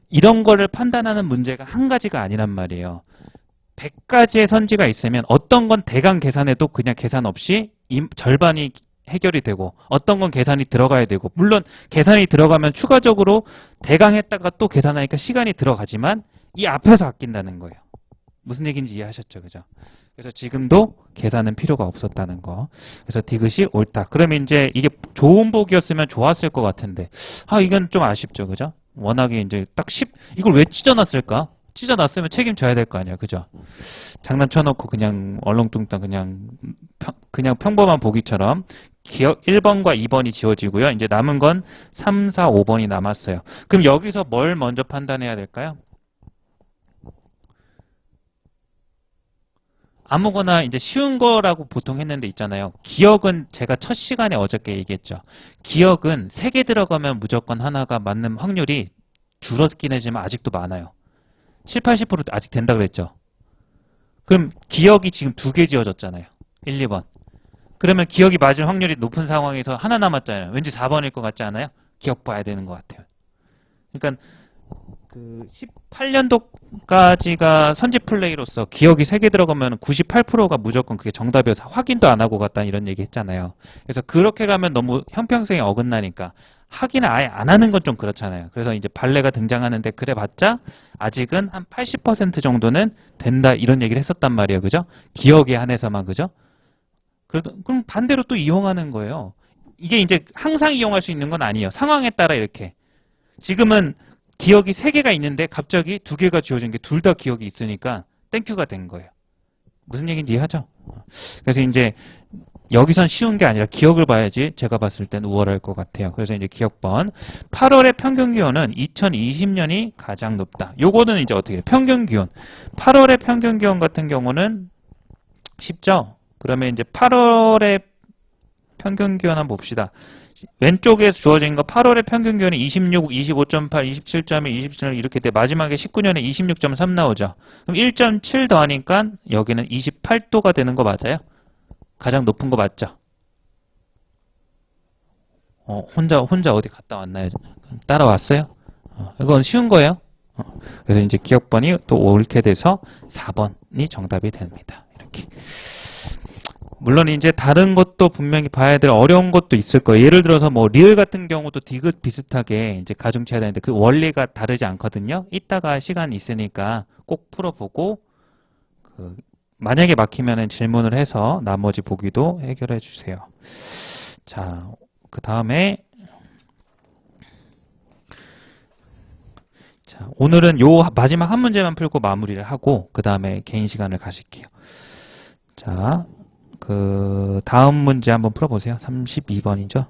이런 거를 판단하는 문제가 한 가지가 아니란 말이에요. 100가지의 선지가 있으면 어떤 건 대강 계산해도 그냥 계산 없이 절반이 해결이 되고 어떤 건 계산이 들어가야 되고 물론 계산이 들어가면 추가적으로 대강 했다가 또 계산하니까 시간이 들어가지만 이 앞에서 아낀다는 거예요. 무슨 얘기인지 이해하셨죠? 그죠? 그래서 지금도 계산은 필요가 없었다는 거. 그래서 디귿이 옳다. 그러면 이제 이게 좋은 보기였으면 좋았을 것 같은데 이건 좀 아쉽죠. 그죠? 워낙에 이제 딱 10, 이걸 왜 찢어놨을까? 찢어놨으면 책임져야 될 거 아니야. 그죠? 장난쳐놓고 그냥 얼렁뚱땅 그냥 평범한 보기처럼 기억 1번과 2번이 지워지고요. 이제 남은 건 3, 4, 5번이 남았어요. 그럼 여기서 뭘 먼저 판단해야 될까요? 아무거나 이제 쉬운 거라고 보통 했는데 있잖아요. 기억은 제가 첫 시간에 어저께 얘기했죠. 기억은 3개 들어가면 무조건 하나가 맞는 확률이 줄었긴 하지만 아직도 많아요. 7, 80% 아직 된다 그랬죠. 그럼 기억이 지금 2개 지어졌잖아요. 1, 2번. 그러면 기억이 맞을 확률이 높은 상황에서 하나 남았잖아요. 왠지 4번일 것 같지 않아요? 기억 봐야 되는 것 같아요. 그러니까 그 18년도까지가 선지 플레이로서 기억이 3개 들어가면 98%가 무조건 그게 정답이어서 확인도 안 하고 갔다 이런 얘기 했잖아요. 그래서 그렇게 가면 너무 형평성이 어긋나니까 확인을 아예 안 하는 건 좀 그렇잖아요. 그래서 이제 발레가 등장하는데 그래봤자 아직은 한 80% 정도는 된다 이런 얘기를 했었단 말이에요. 그죠? 기억에 한해서만 그죠? 그럼 반대로 또 이용하는 거예요. 이게 이제 항상 이용할 수 있는 건 아니에요. 상황에 따라 이렇게. 지금은 기억이 3개가 있는데 갑자기 2개가 지워진 게 둘 다 기억이 있으니까 땡큐가 된 거예요. 무슨 얘기인지 이해하죠? 그래서 이제 여기선 쉬운 게 아니라 기억을 봐야지 제가 봤을 땐 우월할 것 같아요. 그래서 이제 기억번 8월의 평균 기온은 2020년이 가장 높다. 요거는 이제 어떻게 해요? 평균 기온 8월의 평균 기온 같은 경우는 쉽죠? 그러면 이제 8월의 평균 기온 한번 봅시다. 왼쪽에 주어진 거 8월의 평균 기온이 26, 25.8, 27.1, 27 이렇게 돼 마지막에 19년에 26.3 나오죠. 그럼 1.7 더하니까 여기는 28도가 되는 거 맞아요? 가장 높은 거 맞죠? 혼자 어디 갔다 왔나요? 따라왔어요? 이건 쉬운 거예요. 그래서 이제 기억번이 또 옳게 돼서 4번이 정답이 됩니다. 이렇게. 물론 이제 다른 것도 분명히 봐야 될 어려운 것도 있을 거예요. 예를 들어서 뭐 리을 같은 경우도 디귿 비슷하게 이제 가중치해야 되는데 그 원리가 다르지 않거든요. 이따가 시간 있으니까 꼭 풀어보고 만약에 막히면은 질문을 해서 나머지 보기도 해결해 주세요. 자, 그 다음에 자, 오늘은 요 마지막 한 문제만 풀고 마무리를 하고 그 다음에 개인 시간을 가질게요. 자, 다음 문제 한번 풀어보세요. 32번이죠?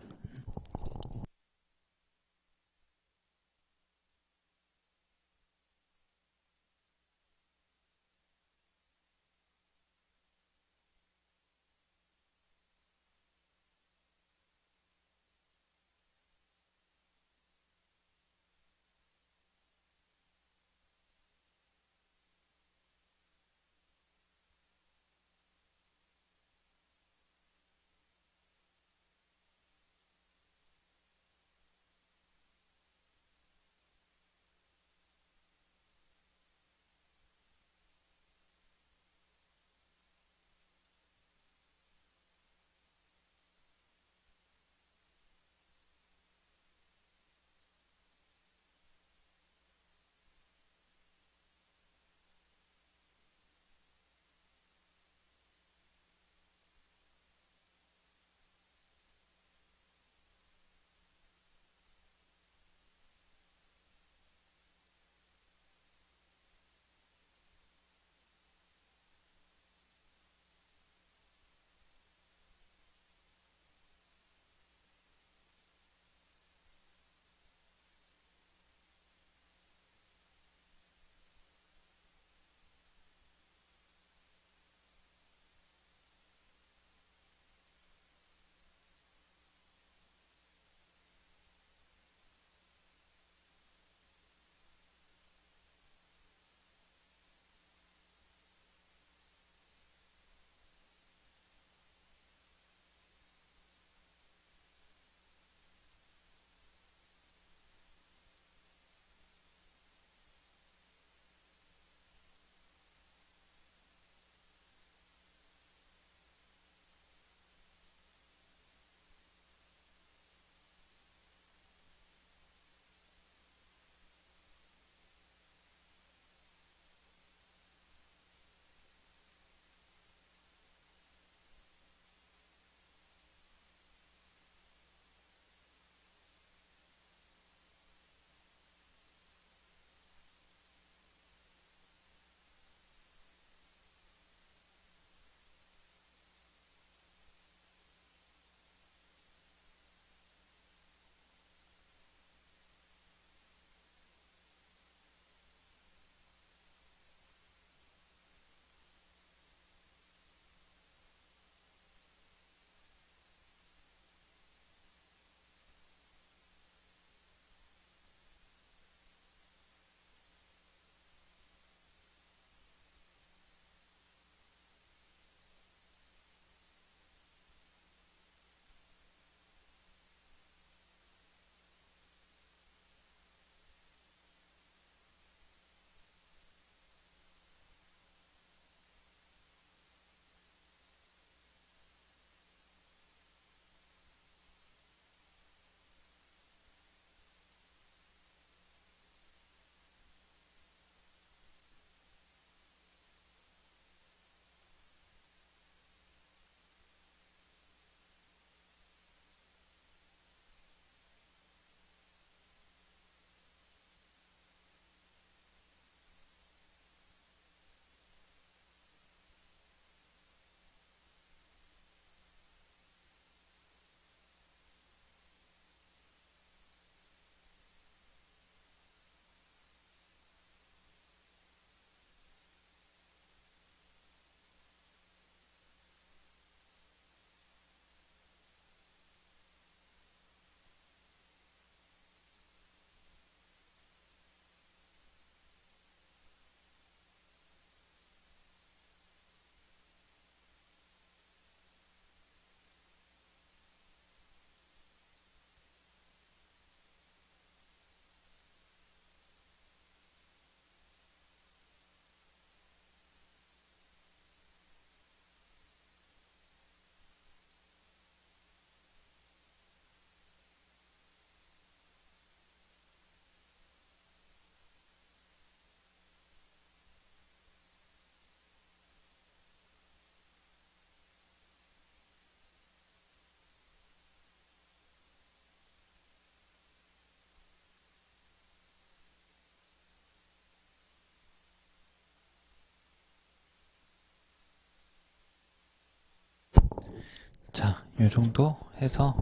이 정도 해서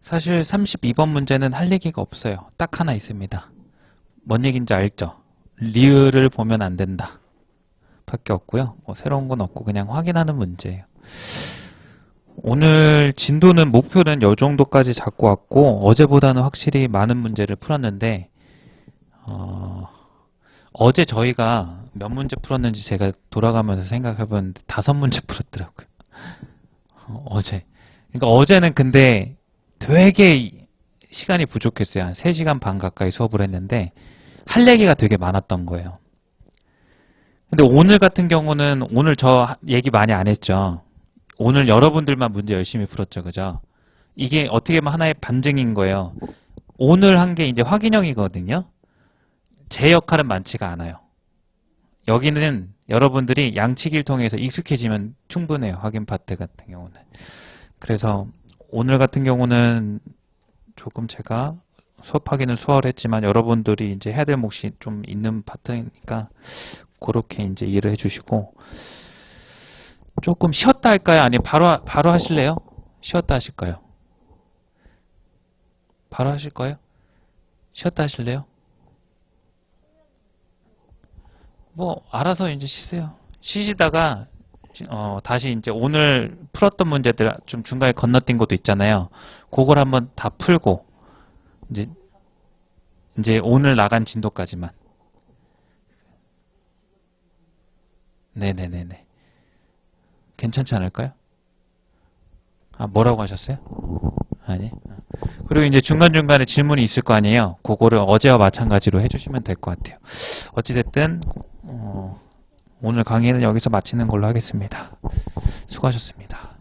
사실 32번 문제는 할 얘기가 없어요. 딱 하나 있습니다. 뭔 얘기인지 알죠? 리을을 보면 안 된다 밖에 없고요. 뭐 새로운 건 없고 그냥 확인하는 문제예요. 오늘 진도는 목표는 이 정도까지 잡고 왔고 어제보다는 확실히 많은 문제를 풀었는데 어제 저희가 몇 문제 풀었는지 제가 돌아가면서 생각해봤는데 5문제 풀었더라고요. 어제. 그러니까 어제는 근데 되게 시간이 부족했어요. 한 3시간 반 가까이 수업을 했는데 할 얘기가 되게 많았던 거예요. 근데 오늘 같은 경우는 오늘 저 얘기 많이 안 했죠. 오늘 여러분들만 문제 열심히 풀었죠. 그죠? 이게 어떻게 보면 하나의 반증인 거예요. 오늘 한 게 이제 확인형이거든요. 제 역할은 많지가 않아요. 여기는 여러분들이 양치기를 통해서 익숙해지면 충분해요. 확인 파트 같은 경우는. 그래서 오늘 같은 경우는 조금 제가 수업하기는 수월했지만 여러분들이 이제 해야 될 몫이 좀 있는 파트니까 그렇게 이제 이해를 해주시고 조금 쉬었다 할까요? 아니면 바로 하실래요? 쉬었다 하실까요? 바로 하실 거예요? 쉬었다 하실래요? 뭐 알아서 이제 쉬세요. 쉬시다가 다시 이제 오늘 풀었던 문제들 좀 중간에 건너뛴 것도 있잖아요. 그걸 한번 다 풀고 이제 오늘 나간 진도까지만. 네네네네. 괜찮지 않을까요? 아, 뭐라고 하셨어요? 아니. 그리고 이제 중간중간에 질문이 있을 거 아니에요. 그거를 어제와 마찬가지로 해주시면 될 것 같아요. 어찌됐든 오늘 강의는 여기서 마치는 걸로 하겠습니다. 수고하셨습니다.